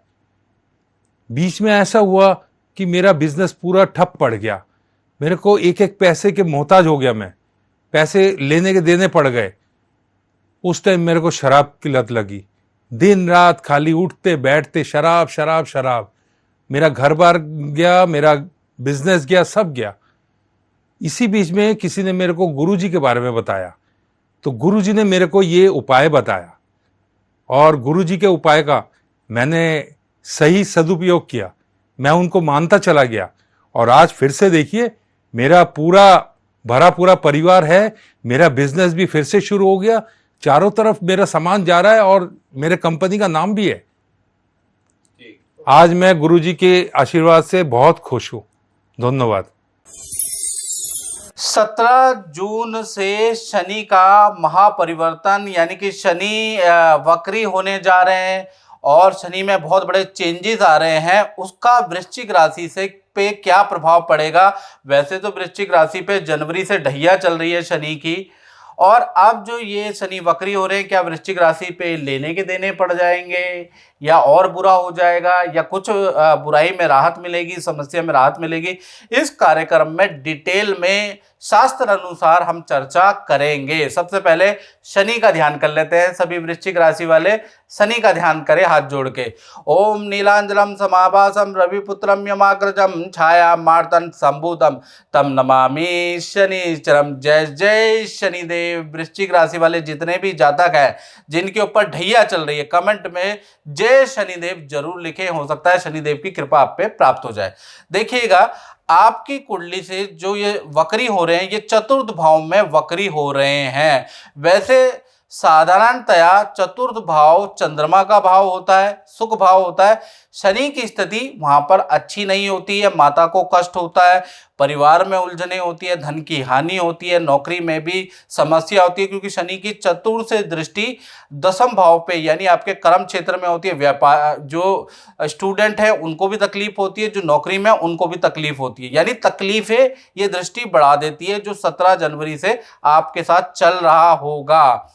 बीच में ऐसा हुआ कि मेरा बिजनेस पूरा ठप पड़ गया। मेरे को एक एक पैसे के मोहताज हो गया। मैं पैसे लेने के देने पड़ गए। उस टाइम मेरे को शराब की लत लगी। दिन रात खाली उठते बैठते शराब शराब शराब। मेरा घर बार गया, मेरा बिजनेस गया, सब गया। इसी बीच में किसी ने मेरे को गुरुजी के बारे में बताया, तो गुरुजी ने मेरे को ये उपाय बताया, और गुरुजी के उपाय का मैंने सही सदुपयोग किया। मैं उनको मानता चला गया, और आज फिर से देखिए मेरा पूरा भरा पूरा परिवार है। मेरा बिजनेस भी फिर से शुरू हो गया। चारों तरफ मेरा सामान जा रहा है, और मेरे कंपनी का नाम भी है। आज मैं गुरुजी के आशीर्वाद से बहुत खुश हूं। धन्यवाद। 17 जून से शनि का महापरिवर्तन, यानी कि शनि वक्री होने जा रहे हैं और शनि में बहुत बड़े चेंजेस आ रहे हैं। उसका वृश्चिक राशि से पे क्या प्रभाव पड़ेगा? वैसे तो वृश्चिक राशि पे जनवरी से ढैया चल रही है शनि की, और अब जो ये शनि वक्री हो रहे हैं, क्या वृश्चिक राशि पे लेने के देने पड़ जाएंगे, या और बुरा हो जाएगा, या कुछ बुराई में राहत मिलेगी, समस्या में राहत मिलेगी? इस कार्यक्रम में डिटेल में शास्त्र अनुसार हम चर्चा करेंगे। सबसे पहले शनि का ध्यान कर लेते हैं। सभी वृश्चिक राशि वाले शनि का ध्यान करें हाथ जोड़ के। ओम नीलांजलम समाभासम रविपुत्रम यमाग्रजम छाया मार्तन संभूतम तम नमामि शनिश्चरम। जय जय शनिदेव। वृश्चिक राशि वाले जितने भी जातक हैं जिनके ऊपर ढैया चल रही है, कमेंट में जय शनिदेव जरूर लिखें। हो सकता है शनिदेव की कृपा आप पे प्राप्त हो जाए। देखिएगा, आपकी कुंडली से जो ये वक्री हो रहे हैं, ये चतुर्थ भाव में वक्री हो रहे हैं। वैसे साधारणतया चतुर्थ भाव चंद्रमा का भाव होता है, सुख भाव होता है। शनि की स्थिति वहां पर अच्छी नहीं होती है, माता को कष्ट होता है, परिवार में उलझने होती है, धन की हानि होती है, नौकरी में भी समस्या होती है, क्योंकि शनि की चतुर्थ से दृष्टि दसम भाव पे यानी आपके कर्म क्षेत्र में होती है। व्यापार जो स्टूडेंट है उनको भी तकलीफ होती है, जो नौकरी में उनको भी तकलीफ होती है, यानी तकलीफें ये दृष्टि बढ़ा देती है, जो 17 जनवरी से आपके साथ चल रहा होगा।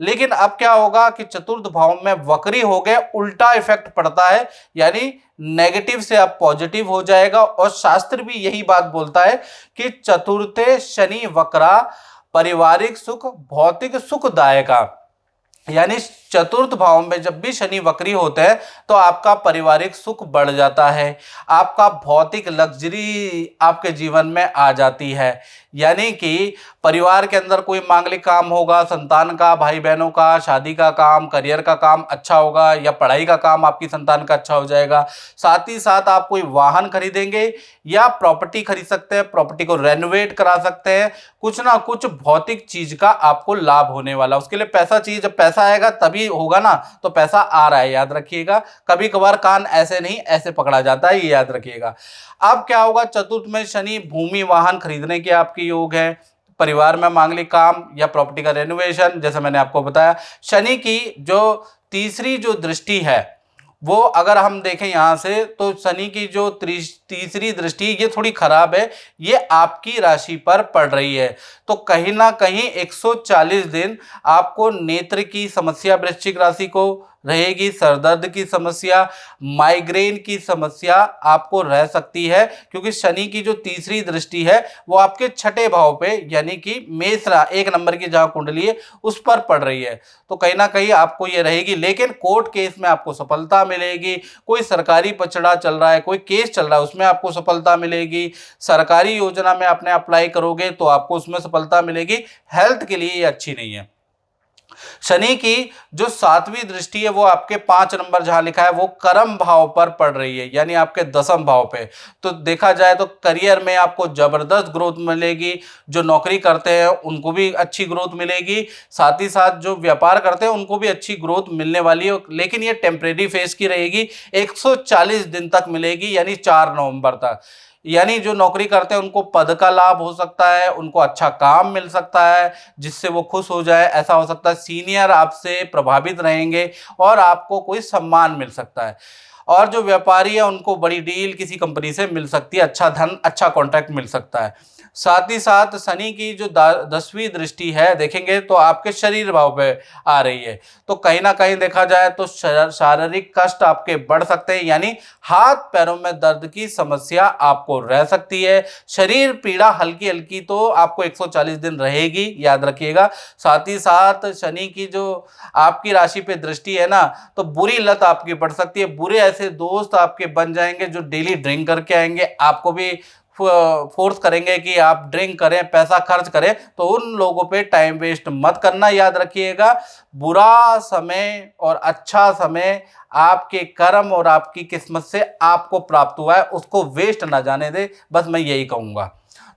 लेकिन अब क्या होगा कि चतुर्थ भाव में वक्री हो गए, उल्टा इफेक्ट पड़ता है, यानी नेगेटिव से अब पॉजिटिव हो जाएगा। और शास्त्र भी यही बात बोलता है कि चतुर्थे शनि वक्रा पारिवारिक सुख भौतिक सुखदायका, यानी चतुर्थ भाव में जब भी शनि वक्री होते हैं तो आपका पारिवारिक सुख बढ़ जाता है, आपका भौतिक लग्जरी आपके जीवन में आ जाती है। यानी कि परिवार के अंदर कोई मांगलिक काम होगा, संतान का, भाई बहनों का, शादी का काम, करियर का काम अच्छा होगा, या पढ़ाई का काम आपकी संतान का अच्छा हो जाएगा। साथ ही साथ आप कोई वाहन खरीदेंगे या प्रॉपर्टी खरीद सकते हैं, प्रॉपर्टी को रेनोवेट करा सकते हैं। कुछ ना कुछ भौतिक चीज का आपको लाभ होने वाला। उसके लिए पैसा चाहिए, जब पैसा आएगा तभी होगा ना, तो पैसा आ रहा है, याद रखिएगा। कभी कभार कान ऐसे नहीं ऐसे पकड़ा जाता है, ये याद रखिएगा। अब क्या होगा, चतुर्थ में शनि भूमि वाहन खरीदने के आपके योग है, परिवार में मांगलिक काम या प्रॉपर्टी का रेनोवेशन, जैसे मैंने आपको बताया। शनि की जो तीसरी जो दृष्टि है वो अगर हम देखें यहाँ से, तो शनि की जो तीसरी दृष्टि ये थोड़ी खराब है, ये आपकी राशि पर पड़ रही है। तो कहीं ना कहीं 140 दिन आपको नेत्र की समस्या वृश्चिक राशि को रहेगी, सरदर्द की समस्या, माइग्रेन की समस्या आपको रह सकती है, क्योंकि शनि की जो तीसरी दृष्टि है वो आपके छठे भाव पे यानी कि मेष 1 नंबर की जहां कुंडली है उस पर पड़ रही है। तो कहीं ना कहीं आपको ये रहेगी। लेकिन कोर्ट केस में आपको सफलता मिलेगी, कोई सरकारी पचड़ा चल रहा है, कोई केस चल रहा है, उसमें आपको सफलता मिलेगी। सरकारी योजना में आपने अप्लाई करोगे तो आपको उसमें सफलता मिलेगी। हेल्थ के लिए ये अच्छी नहीं है। शनि की जो 7वीं दृष्टि है वो आपके 5 नंबर जहां लिखा है वो कर्म भाव पर पड़ रही है, यानी आपके 10वें भाव पे। तो देखा जाए तो करियर में आपको जबरदस्त ग्रोथ मिलेगी, जो नौकरी करते हैं उनको भी अच्छी ग्रोथ मिलेगी, साथ ही साथ जो व्यापार करते हैं उनको भी अच्छी ग्रोथ मिलने वाली है। लेकिन ये टेम्परेरी फेज की रहेगी, 140 दिन तक मिलेगी, यानी 4 नवंबर तक। यानी जो नौकरी करते हैं उनको पद का लाभ हो सकता है, उनको अच्छा काम मिल सकता है जिससे वो खुश हो जाए, ऐसा हो सकता है। सीनियर आपसे प्रभावित रहेंगे और आपको कोई सम्मान मिल सकता है। और जो व्यापारी है उनको बड़ी डील किसी कंपनी से मिल सकती है, अच्छा धन, अच्छा कॉन्ट्रैक्ट मिल सकता है। साथ ही साथ शनि की जो 10वीं दृष्टि है देखेंगे तो आपके शरीर भाव पे आ रही है। तो कहीं ना कहीं देखा जाए तो शारीरिक कष्ट आपके बढ़ सकते हैं, यानी हाथ पैरों में दर्द की समस्या आपको रह सकती है। शरीर पीड़ा हल्की हल्की तो आपको 140 दिन रहेगी, याद रखिएगा। साथ ही साथ शनि की जो आपकी राशि पे दृष्टि है ना, तो बुरी लत आपकी बढ़ सकती है। बुरे ऐसे दोस्त आपके बन जाएंगे जो डेली ड्रिंक करके आएंगे, आपको भी फोर्स करेंगे कि आप ड्रिंक करें, पैसा खर्च करें। तो उन लोगों पे टाइम वेस्ट मत करना, याद रखिएगा। बुरा समय और अच्छा समय आपके कर्म और आपकी किस्मत से आपको प्राप्त हुआ है, उसको वेस्ट ना जाने दे, बस मैं यही कहूँगा।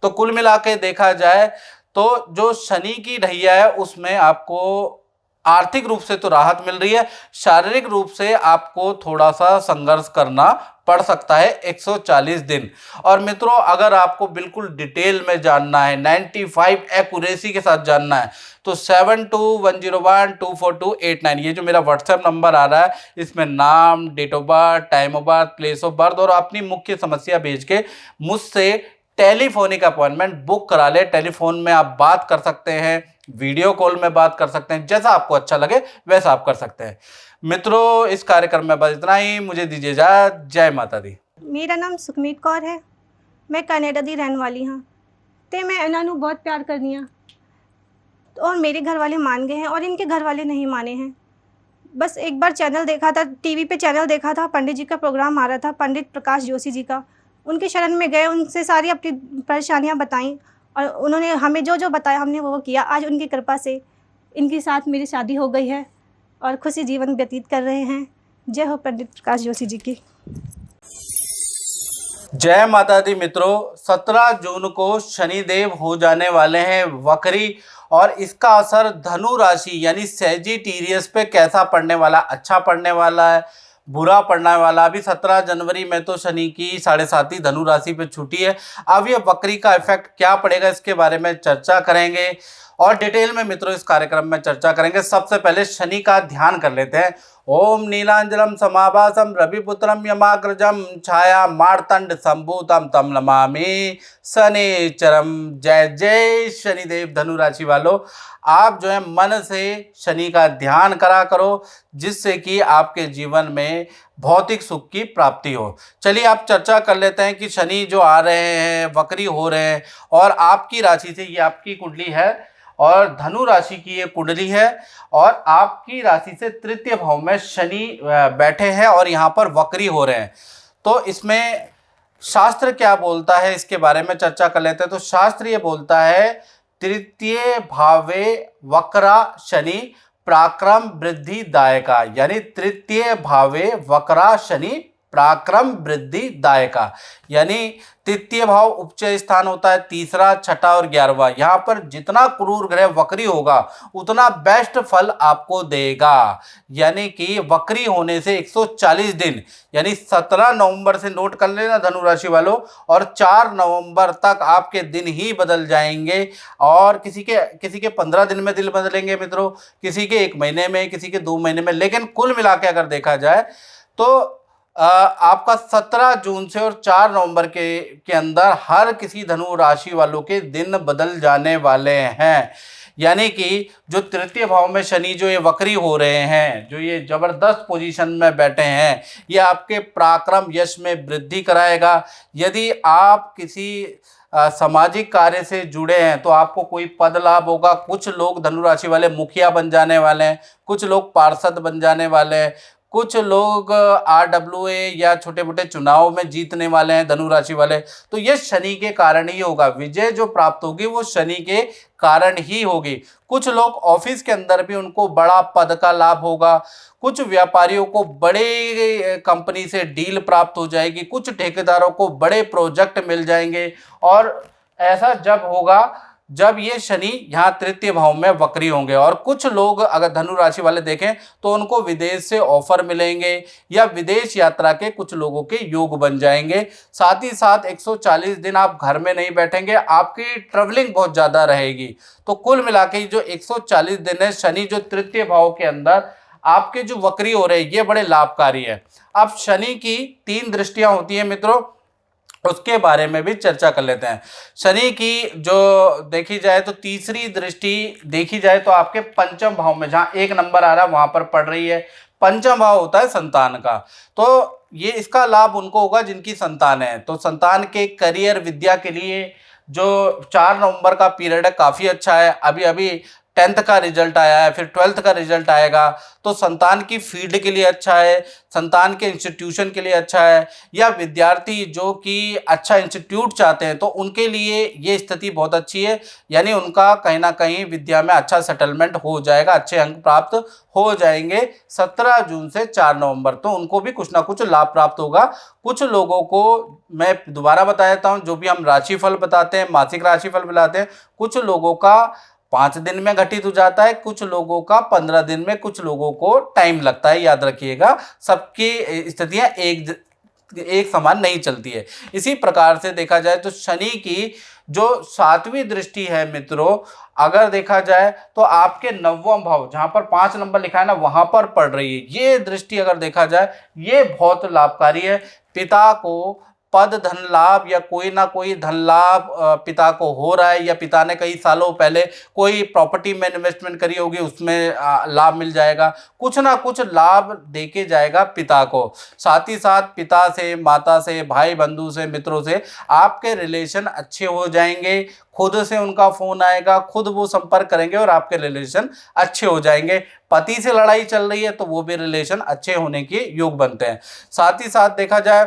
तो कुल मिला के देखा जाए तो जो शनि की ढैया है उसमें आपको आर्थिक रूप से तो राहत मिल रही है, शारीरिक रूप से आपको थोड़ा सा संघर्ष करना पड़ सकता है 140 दिन। और मित्रों, अगर आपको बिल्कुल डिटेल में जानना है, 95 एक्यूरेसी के साथ जानना है, तो 7210124289 ये जो मेरा व्हाट्सएप नंबर आ रहा है, इसमें नाम, date of birth, time of birth, place of birth और अपनी मुख्य समस्या भेज के मुझसे टेलीफोनिक अपॉइंटमेंट बुक करा ले। टेलीफोन में आप बात कर सकते हैं, वीडियो कॉल में बात कर सकते हैं, जैसा आपको अच्छा लगे वैसा आप कर सकते हैं। मित्रों, इस कार्यक्रम में बस इतना ही, मुझे दीजिए इजाजत। जय माता दी। मेरा नाम सुखमीत कौर है, मैं कनाडा दी रहने वाली हाँ। ते मैं इन्हां नूं बहुत प्यार करनी हाँ और मेरे घर वाले मान गए हैं और इनके घर वाले नहीं माने हैं। बस एक बार चैनल देखा था, टीवी पे चैनल देखा था, पंडित जी का प्रोग्राम आ रहा था, पंडित प्रकाश जोशी जी का। उनके शरण में गए, उनसे सारी अपनी परेशानियां बताईं और उन्होंने हमें जो जो बताया हमने वो किया। आज उनकी कृपा से इनके साथ मेरी शादी हो गई है और खुशी जीवन व्यतीत कर रहे हैं। जय हो पंडित प्रकाश जोशी जी की। जय माता दी मित्रों, 17 जून को शनिदेव हो जाने वाले हैं वक्री और इसका असर धनु राशि यानी सेजिटेरियस पे कैसा पड़ने वाला, अच्छा पड़ने वाला है, बुरा पड़ने वाला। अभी 17 जनवरी में तो शनि की 7.5 धनु राशि पे छुट्टी है। अब ये वक्री का इफेक्ट क्या पड़ेगा इसके बारे में चर्चा करेंगे और डिटेल में मित्रों इस कार्यक्रम में चर्चा करेंगे। सबसे पहले शनि का ध्यान कर लेते हैं। ओम नीलांजलम समाभासम रविपुत्रम यमाग्रजम छाया मार्तंड संभूतम तम नमामि शनिचरम। जय जय शनिदेव। धनु राशि वालों, आप जो है मन से शनि का ध्यान करा करो जिससे कि आपके जीवन में भौतिक सुख की प्राप्ति हो। चलिए आप चर्चा कर लेते हैं कि शनि जो आ रहे हैं, वक्री हो रहे हैं और आपकी राशि से, ये आपकी कुंडली है और धनु राशि की ये कुंडली है और आपकी राशि से तृतीय भाव में शनि बैठे हैं और यहाँ पर वक्री हो रहे हैं। तो इसमें शास्त्र क्या बोलता है इसके बारे में चर्चा कर लेते हैं। तो शास्त्र ये बोलता है तृतीय भावे वक्रा शनि पराक्रम वृद्धि दायका, यानी तृतीय भावे वक्रा शनि पराक्रम वृद्धि दायका, यानी तृतीय भाव उपचय स्थान होता है, तीसरा, छठा और 11वां। यहाँ पर जितना क्रूर ग्रह वक्री होगा उतना बेस्ट फल आपको देगा। यानी कि वक्री होने से 140 दिन यानी 17 नवंबर से नोट कर लेना धनु राशि वालों, और 4 नवंबर तक आपके दिन ही बदल जाएंगे। और किसी के 15 दिन में दिन बदलेंगे मित्रों, किसी के 1 महीने में, किसी के 2 महीने में। लेकिन कुल मिला के अगर देखा जाए तो आपका 17 जून से और 4 नवंबर के अंदर हर किसी धनु राशि वालों के दिन बदल जाने वाले हैं। यानी कि जो तृतीय भाव में शनि जो ये वक्री हो रहे हैं, जो ये जबरदस्त पोजीशन में बैठे हैं, ये आपके पराक्रम यश में वृद्धि कराएगा। यदि आप किसी सामाजिक कार्य से जुड़े हैं तो आपको कोई पद लाभ होगा। कुछ लोग धनु राशि वाले मुखिया बन जाने वाले हैं, कुछ लोग पार्षद बन जाने वाले हैं, कुछ लोग RWA या छोटे मोटे चुनाव में जीतने वाले हैं धनु राशि वाले। तो ये शनि के कारण ही होगा। विजय जो प्राप्त होगी वो शनि के कारण ही होगी। कुछ लोग ऑफिस के अंदर भी उनको बड़ा पद का लाभ होगा, कुछ व्यापारियों को बड़े कंपनी से डील प्राप्त हो जाएगी, कुछ ठेकेदारों को बड़े प्रोजेक्ट मिल जाएंगे। और ऐसा जब होगा जब ये शनि यहाँ तृतीय भाव में वक्री होंगे। और कुछ लोग अगर धनु राशि वाले देखें तो उनको विदेश से ऑफर मिलेंगे या विदेश यात्रा के कुछ लोगों के योग बन जाएंगे। साथ ही साथ 140 दिन आप घर में नहीं बैठेंगे, आपकी ट्रैवलिंग बहुत ज़्यादा रहेगी। तो कुल मिला के जो 140 दिन है शनि जो तृतीय भाव के अंदर आपके जो वक्री हो रहे हैं ये बड़े लाभकारी है। अब शनि की 3 दृष्टियाँ होती हैं मित्रों, उसके बारे में भी चर्चा कर लेते हैं। शनि की जो देखी जाए तो तीसरी दृष्टि देखी जाए तो आपके पंचम भाव में, जहाँ 1 नंबर आ रहा है वहां पर पड़ रही है। पंचम भाव होता है संतान का, तो ये इसका लाभ उनको होगा जिनकी संतान है। तो संतान के करियर विद्या के लिए जो 4 नवंबर का पीरियड है काफ़ी अच्छा है। अभी 10th का रिजल्ट आया है, फिर 12th का रिजल्ट आएगा, तो संतान की फील्ड के लिए अच्छा है, संतान के इंस्टीट्यूशन के लिए अच्छा है, या विद्यार्थी जो कि अच्छा इंस्टीट्यूट चाहते हैं तो उनके लिए ये स्थिति बहुत अच्छी है। यानी उनका कहीं ना कहीं विद्या में अच्छा सेटलमेंट हो जाएगा, अच्छे अंक प्राप्त हो जाएंगे 17 जून से 4 नवंबर। तो उनको भी कुछ ना कुछ लाभ प्राप्त होगा। कुछ लोगों को मैं दोबारा बता देता हूँ, जो भी हम राशिफल बताते हैं, मासिक राशिफल बताते हैं, कुछ लोगों का 5 दिन में घटित हो जाता है, कुछ लोगों का 15 दिन में, कुछ लोगों को टाइम लगता है। याद रखिएगा, सबकी स्थितियां एक समान नहीं चलती है। इसी प्रकार से देखा जाए तो शनि की जो 7वीं दृष्टि है मित्रों, अगर देखा जाए तो आपके 9वां भाव जहां पर 5 नंबर लिखा है ना वहां पर पड़ रही है। ये दृष्टि अगर देखा जाए ये बहुत लाभकारी है। पिता को पद धन लाभ या कोई ना कोई धन लाभ पिता को हो रहा है, या पिता ने कई सालों पहले कोई प्रॉपर्टी में इन्वेस्टमेंट करी होगी, उसमें लाभ मिल जाएगा, कुछ ना कुछ लाभ देके जाएगा पिता को। साथ ही साथ पिता से, माता से, भाई बंधु से, मित्रों से आपके रिलेशन अच्छे हो जाएंगे। खुद से उनका फ़ोन आएगा, खुद वो संपर्क करेंगे और आपके रिलेशन अच्छे हो जाएंगे। पति से लड़ाई चल रही है तो वो भी रिलेशन अच्छे होने के योग बनते हैं। साथ ही साथ देखा जाए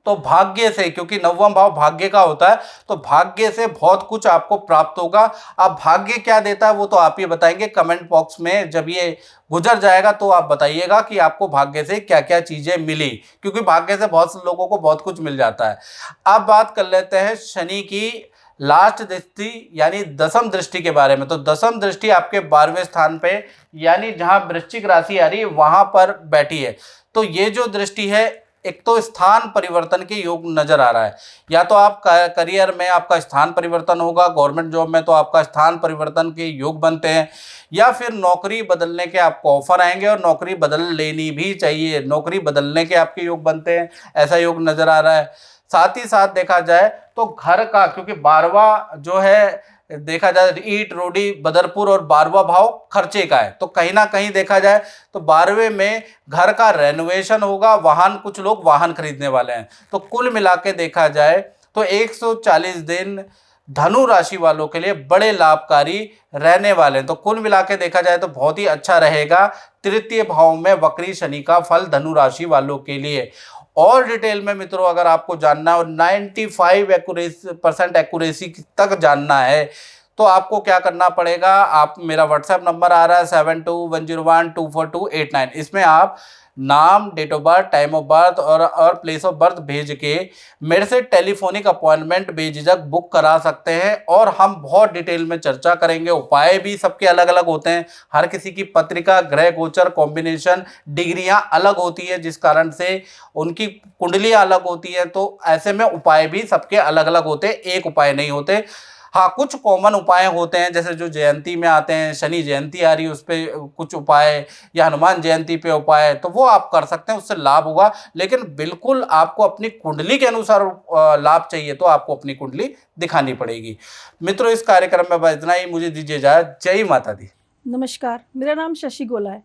तो भाग्य से, क्योंकि नवम भाव भाग्य का होता है, तो भाग्य से बहुत कुछ आपको प्राप्त होगा। अब भाग्य क्या देता है वो तो आप ही बताएंगे कमेंट बॉक्स में। जब ये गुजर जाएगा तो आप बताइएगा कि आपको भाग्य से क्या क्या चीज़ें मिली, क्योंकि भाग्य से बहुत से लोगों को बहुत कुछ मिल जाता है। अब बात कर लेते हैं शनि की लास्ट दृष्टि यानी दसम दृष्टि के बारे में। तो दसम दृष्टि आपके 12वें स्थान पे यानी जहाँ वृश्चिक राशि आ रही है वहाँ पर बैठी है। तो ये जो दृष्टि है, एक तो स्थान परिवर्तन के योग नज़र आ रहा है। या तो आप करियर में आपका स्थान परिवर्तन होगा, गवर्नमेंट जॉब में तो आपका स्थान परिवर्तन के योग बनते हैं, या फिर नौकरी बदलने के आपको ऑफर आएंगे और नौकरी बदल लेनी भी चाहिए, नौकरी बदलने के आपके योग बनते हैं, ऐसा योग नज़र आ रहा है। साथ ही साथ देखा जाए तो घर का, क्योंकि 12वां जो है देखा जाए ईट रोडी बदरपुर और 12वां भाव खर्चे का है, तो कहीं ना कहीं देखा जाए तो 12वें में घर का रेनोवेशन होगा, वाहन, कुछ लोग वाहन खरीदने वाले हैं। तो कुल मिला के देखा जाए तो 140 दिन धनु राशि वालों के लिए बड़े लाभकारी रहने वाले हैं। तो कुल मिला के देखा जाए तो बहुत ही अच्छा रहेगा तृतीय भाव में वक्री शनि का फल धनु राशि वालों के लिए। और डिटेल में मित्रों अगर आपको जानना और 95% एक्यूरेसी तक जानना है तो आपको क्या करना पड़ेगा, आप, मेरा व्हाट्सएप नंबर आ रहा है 7210124289, इसमें आप नाम, date of birth, time of birth और प्लेस ऑफ बर्थ भेज के मेरे से टेलीफोनिक अपॉइंटमेंट बेझिझक बुक करा सकते हैं और हम बहुत डिटेल में चर्चा करेंगे। उपाय भी सबके अलग अलग होते हैं, हर किसी की पत्रिका, ग्रह गोचर, कॉम्बिनेशन, डिग्रियां अलग होती है, जिस कारण से उनकी कुंडलियां अलग होती है। तो ऐसे में उपाय भी सबके अलग अलग होते हैं, एक उपाय नहीं होते। हाँ, कुछ कॉमन उपाय होते हैं, जैसे जो जयंती में आते हैं, शनि जयंती आ रही है उस पर कुछ उपाय, या हनुमान जयंती पे उपाय, तो वो आप कर सकते हैं, उससे लाभ होगा। लेकिन बिल्कुल आपको अपनी कुंडली के अनुसार लाभ चाहिए तो आपको अपनी कुंडली दिखानी पड़ेगी। मित्रों, इस कार्यक्रम में बस इतना ही, मुझे दीजिए इजाजत। जय माता दी। नमस्कार, मेरा नाम शशि गोला है।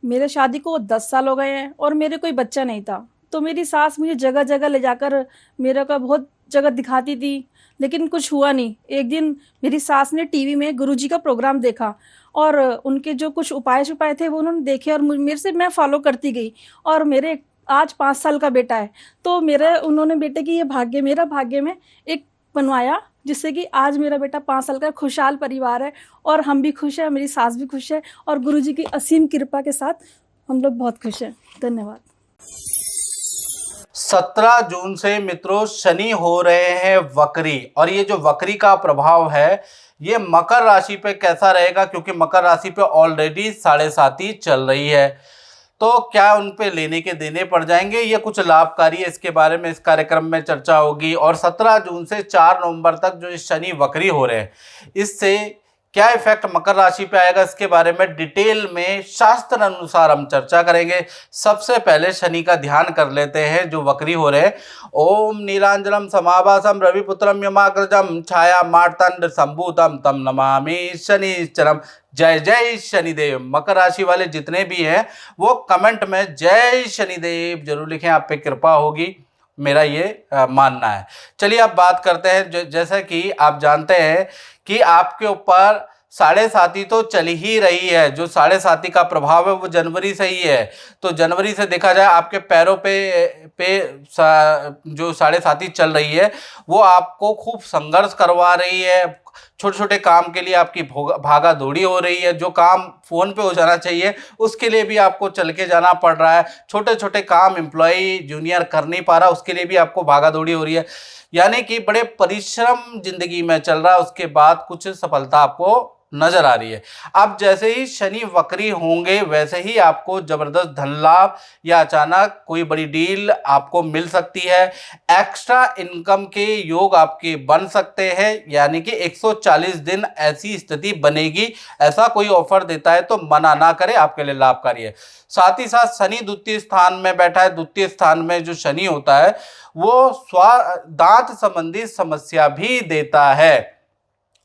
मेरे शादी को 10 साल हो गए हैं और मेरे कोई बच्चा नहीं था। तो मेरी सास मुझे जगह जगह ले जाकर मेरे को बहुत जगह दिखाती थी, लेकिन कुछ हुआ नहीं। एक दिन मेरी सास ने टीवी में गुरुजी का प्रोग्राम देखा और उनके जो कुछ उपाय थे वो उन्होंने देखे और मेरे से मैं फॉलो करती गई। और मेरे आज 5 साल का बेटा है, तो उन्होंने बेटे की मेरा भाग्य में एक बनवाया, जिससे कि आज मेरा बेटा 5 साल का खुशहाल परिवार है और हम भी खुश हैं, मेरी सास भी खुश है और गुरुजी की असीम कृपा के साथ हम लोग बहुत खुश हैं। धन्यवाद। 17 जून से मित्रों शनि हो रहे हैं वक्री, और ये जो वक्री का प्रभाव है ये मकर राशि पे कैसा रहेगा, क्योंकि मकर राशि पे ऑलरेडी 7.5 चल रही है। तो क्या उन पे लेने के देने पड़ जाएंगे, ये कुछ लाभकारी है, इसके बारे में इस कार्यक्रम में चर्चा होगी। और 17 जून से 4 नवंबर तक जो शनि वक्री हो रहे हैं, इससे क्या इफेक्ट मकर राशि पे आएगा, इसके बारे में डिटेल में शास्त्र अनुसार हम चर्चा करेंगे। सबसे पहले शनि का ध्यान कर लेते हैं जो वक्री हो रहे हैं। ओम नीलांजनम समाभासम रविपुत्रम यमाग्रजम छाया मार्तंड संभूतम तम नमामि शनिश्चरम। जय जय शनिदेव। मकर राशि वाले जितने भी हैं वो कमेंट में जय शनिदेव जरूर लिखें, आप पे कृपा होगी, मेरा ये मानना है। चलिए अब बात करते हैं। जैसा कि आप जानते हैं कि आपके ऊपर 7.5 तो चल ही रही है, जो 7.5 का प्रभाव है वो जनवरी से ही है। तो जनवरी से देखा जाए आपके पैरों पे जो 7.5 चल रही है वो आपको खूब संघर्ष करवा रही है। छोटे छोटे काम के लिए आपकी भागा दौड़ी हो रही है, जो काम फ़ोन पे हो जाना चाहिए उसके लिए भी आपको चल के जाना पड़ रहा है। छोटे छोटे काम एम्प्लॉय जूनियर कर नहीं पा रहा, उसके लिए भी आपको भागा दौड़ी हो रही है। यानी कि बड़े परिश्रम जिंदगी में चल रहा है, उसके बाद कुछ सफलता आपको नजर आ रही है। अब जैसे ही शनि वक्री होंगे वैसे ही आपको जबरदस्त धन लाभ या अचानक कोई बड़ी डील आपको मिल सकती है। एक्स्ट्रा इनकम के योग आपके बन सकते हैं, यानी कि 140 दिन ऐसी स्थिति बनेगी। ऐसा कोई ऑफर देता है तो मना ना करें, आपके लिए लाभकारी है। साथ ही साथ शनि द्वितीय स्थान में बैठा है। द्वितीय स्थान में जो शनि होता है वो दांत संबंधी समस्या भी देता है।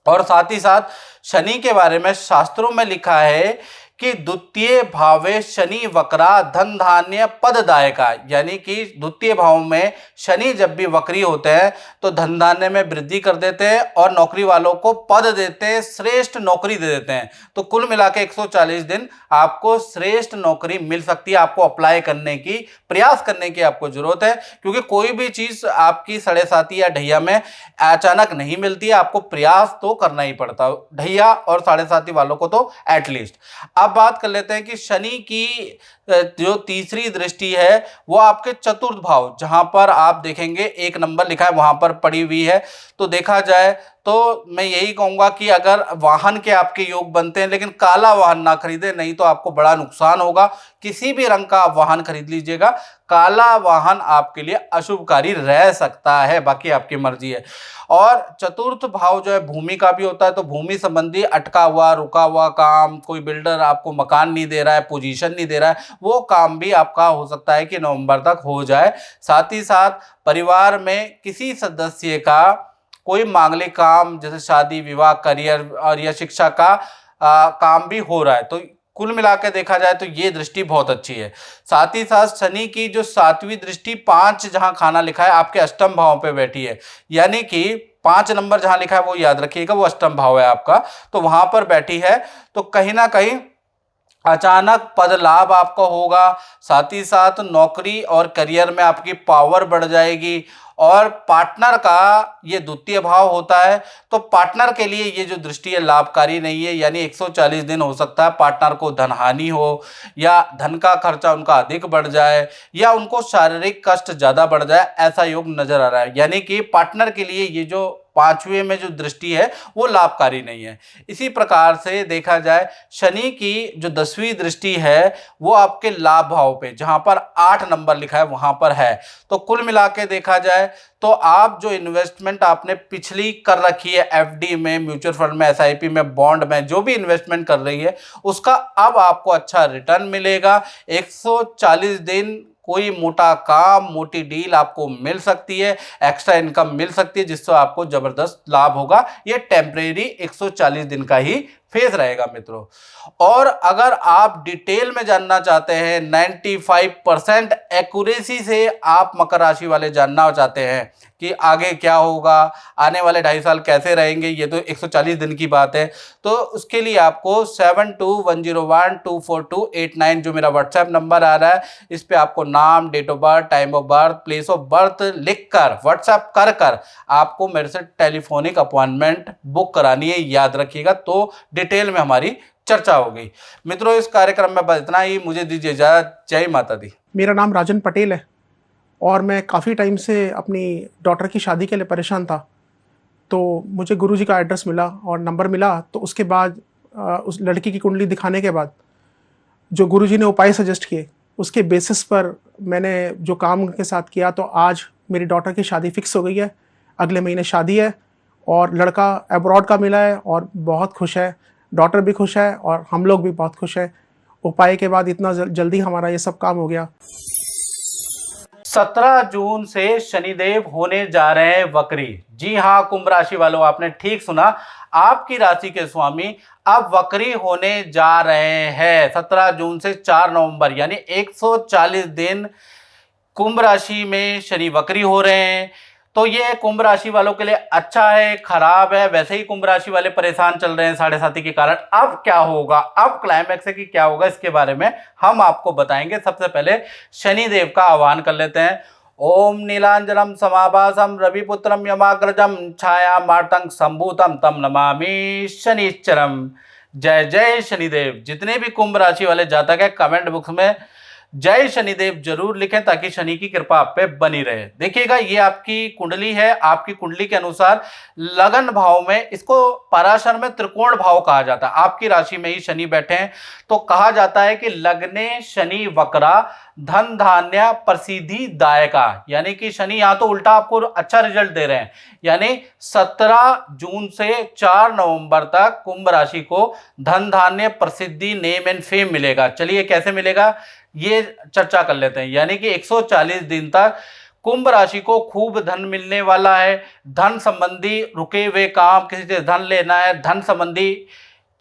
और साथ ही साथ शनि के बारे में शास्त्रों में लिखा है कि द्वितीय भावे शनि वक्रा धन धान्य पददायका, यानी कि द्वितीय भाव में शनि जब भी वक्री होते हैं तो धन धान्य में वृद्धि कर देते हैं और नौकरी वालों को पद देते हैं, श्रेष्ठ नौकरी दे देते हैं। तो कुल मिला के 140 दिन आपको श्रेष्ठ नौकरी मिल सकती है। आपको अप्लाई करने की, प्रयास करने की आपको जरूरत है, क्योंकि कोई भी चीज आपकी साढ़े साथी या ढैया में अचानक नहीं मिलती है। आपको प्रयास तो करना ही पड़ता है, ढैया और साढ़े साथी वालों को तो एटलीस्ट। अब बात कर लेते हैं कि शनि की जो तीसरी दृष्टि है वो आपके चतुर्थ भाव, जहां पर आप देखेंगे 1 नंबर लिखा है वहां पर पड़ी हुई है। तो देखा जाए तो मैं यही कहूंगा कि अगर वाहन के आपके योग बनते हैं लेकिन काला वाहन ना खरीदें, नहीं तो आपको बड़ा नुकसान होगा। किसी भी रंग का आप वाहन खरीद लीजिएगा, काला वाहन आपके लिए अशुभकारी रह सकता है, बाकी आपकी मर्जी है। और चतुर्थ भाव जो है भूमि का भी होता है, तो भूमि संबंधी अटका हुआ रुका हुआ काम, कोई बिल्डर आपको मकान नहीं दे रहा है, पोजीशन नहीं दे रहा है, वो काम भी आपका हो सकता है कि नवंबर तक हो जाए। साथ ही साथ परिवार में किसी सदस्य का कोई मांगलिक काम जैसे शादी विवाह करियर और या शिक्षा का काम भी हो रहा है। तो कुल मिला के देखा जाए तो ये दृष्टि बहुत अच्छी है। साथ ही साथ शनि की जो 7वीं दृष्टि 5 जहां खाना लिखा है आपके अष्टम भाव पे बैठी है, यानी कि 5 नंबर जहां लिखा है वो याद रखिएगा, वो अष्टम भाव है आपका, तो वहां पर बैठी है। तो कहीं ना कहीं अचानक पद लाभ आपका होगा। साथ ही साथ नौकरी और करियर में आपकी पावर बढ़ जाएगी। और पार्टनर का ये द्वितीय भाव होता है, तो पार्टनर के लिए ये जो दृष्टि है लाभकारी नहीं है, यानी 140 दिन हो सकता है पार्टनर को धन हानि हो, या धन का खर्चा उनका अधिक बढ़ जाए, या उनको शारीरिक कष्ट ज़्यादा बढ़ जाए, ऐसा योग नजर आ रहा है। यानी कि पार्टनर के लिए ये जो 5वें में जो दृष्टि है वो लाभकारी नहीं है। इसी प्रकार से देखा जाए शनि की जो 10वीं दृष्टि है वो आपके लाभ भाव पे, जहां पर 8 नंबर लिखा है वहां पर है। तो कुल मिला के देखा जाए तो आप जो इन्वेस्टमेंट आपने पिछली कर रखी है एफडी में, म्यूचुअल फंड में, एसआईपी में, बॉन्ड में, जो भी इन्वेस्टमेंट कर रही है उसका अब आपको अच्छा रिटर्न मिलेगा। 140 दिन कोई मोटा काम, मोटी डील आपको मिल सकती है, एक्स्ट्रा इनकम मिल सकती है, जिससे आपको जबरदस्त लाभ होगा। ये टेम्परेरी 140 दिन का ही फेज रहेगा मित्रों। और अगर आप डिटेल में जानना चाहते हैं, 95% एक्यूरेसी से आप मकर राशि वाले जानना चाहते हैं कि आगे क्या होगा, आने वाले 2.5 साल कैसे रहेंगे, ये तो 140 दिन की बात है, तो उसके लिए आपको 7210124289 जो मेरा व्हाट्सएप नंबर आ रहा है, इस पे आपको नाम, date of birth, time of birth, place of birth लिखकर व्हाट्सएप कर आपको मेरे से टेलीफोनिक अपॉइंटमेंट बुक करानी है, याद रखिएगा। तो डिटेल में हमारी चर्चा हो गई। मित्रों, इस कार्यक्रम में बस इतना ही, मुझे दीजिए इजाजत। जय माता दी। मेरा नाम राजन पटेल है और मैं काफ़ी टाइम से अपनी डॉटर की शादी के लिए परेशान था। तो मुझे गुरुजी का एड्रेस मिला और नंबर मिला, तो उसके बाद उस लड़की की कुंडली दिखाने के बाद जो गुरुजी ने उपाय सजेस्ट किए उसके बेसिस पर मैंने जो काम उनके साथ किया, तो आज मेरी डॉटर की शादी फिक्स हो गई है। अगले महीने शादी है और लड़का अब्रॉड का मिला है और बहुत खुश है, डॉटर भी खुश है और हम लोग भी बहुत खुश है। उपाय के बाद इतना जल्दी हमारा ये सब काम हो गया। 17 जून से शनिदेव होने जा रहे हैं वक्री। जी हाँ, कुंभ राशि वालों, आपने ठीक सुना, आपकी राशि के स्वामी अब वक्री होने जा रहे हैं। 17 जून से 4 नवंबर यानी 140 दिन कुंभ राशि में शनि वक्री हो रहे हैं। तो ये कुंभ राशि वालों के लिए अच्छा है, खराब है? वैसे ही कुंभ राशि वाले परेशान चल रहे हैं साढ़े साथी के कारण। अब क्या होगा, अब क्लाइमैक्स है कि क्या होगा, इसके बारे में हम आपको बताएंगे। सबसे पहले शनिदेव का आह्वान कर लेते हैं। ओम नीलांजनम समाभासम रविपुत्रम यमाग्रजम छाया मार्तंग संभूतम तम नमामि शनिश्चरम। जय जय शनिदेव। जितने भी कुंभ राशि वाले जातक है कमेंट बॉक्स में जय शनिदेव जरूर लिखें ताकि शनि की कृपा आप पे बनी रहे। देखिएगा ये आपकी कुंडली है, आपकी कुंडली के अनुसार लगन भाव में, इसको पराशर में त्रिकोण भाव कहा जाता है, आपकी राशि में ही शनि बैठे हैं तो कहा जाता है कि लग्ने शनि वक्रा धन धान्य प्रसिद्धि दायका, यानी कि शनि यहाँ तो उल्टा आपको अच्छा रिजल्ट दे रहे हैं। यानी 17 जून से 4 नवंबर तक कुंभ राशि को धन धान्य प्रसिद्धि नेम एंड फेम मिलेगा। चलिए कैसे मिलेगा ये चर्चा कर लेते हैं। यानी कि 140 दिन तक कुंभ राशि को खूब धन मिलने वाला है। धन संबंधी रुके हुए काम, किसी से धन लेना है, धन संबंधी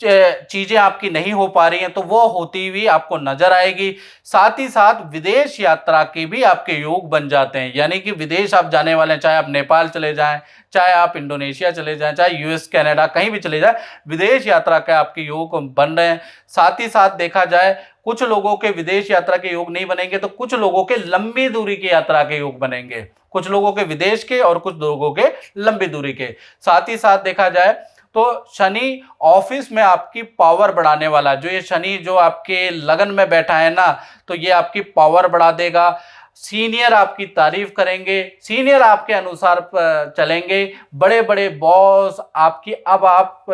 चीजें आपकी नहीं हो पा रही हैं तो वो होती हुई आपको नजर आएगी। साथ ही साथ विदेश यात्रा के भी आपके योग बन जाते हैं। यानी कि विदेश आप जाने वाले हैं, चाहे आप नेपाल चले जाएं, चाहे आप इंडोनेशिया चले जाएं, चाहे यूएस कनाडा कहीं भी चले जाएं, विदेश यात्रा के आपके योग बन रहे हैं। साथ ही साथ देखा जाए कुछ लोगों के विदेश यात्रा के योग नहीं बनेंगे तो कुछ लोगों के लंबी दूरी की यात्रा के योग बनेंगे, कुछ लोगों के विदेश के और कुछ लोगों के लंबी दूरी के। साथ ही साथ देखा जाए तो शनि ऑफिस में आपकी पावर बढ़ाने वाला, जो ये शनि जो आपके लगन में बैठा है ना, तो ये आपकी पावर बढ़ा देगा। सीनियर आपकी तारीफ करेंगे, सीनियर आपके अनुसार चलेंगे। बड़े बड़े बॉस आपकी अब आप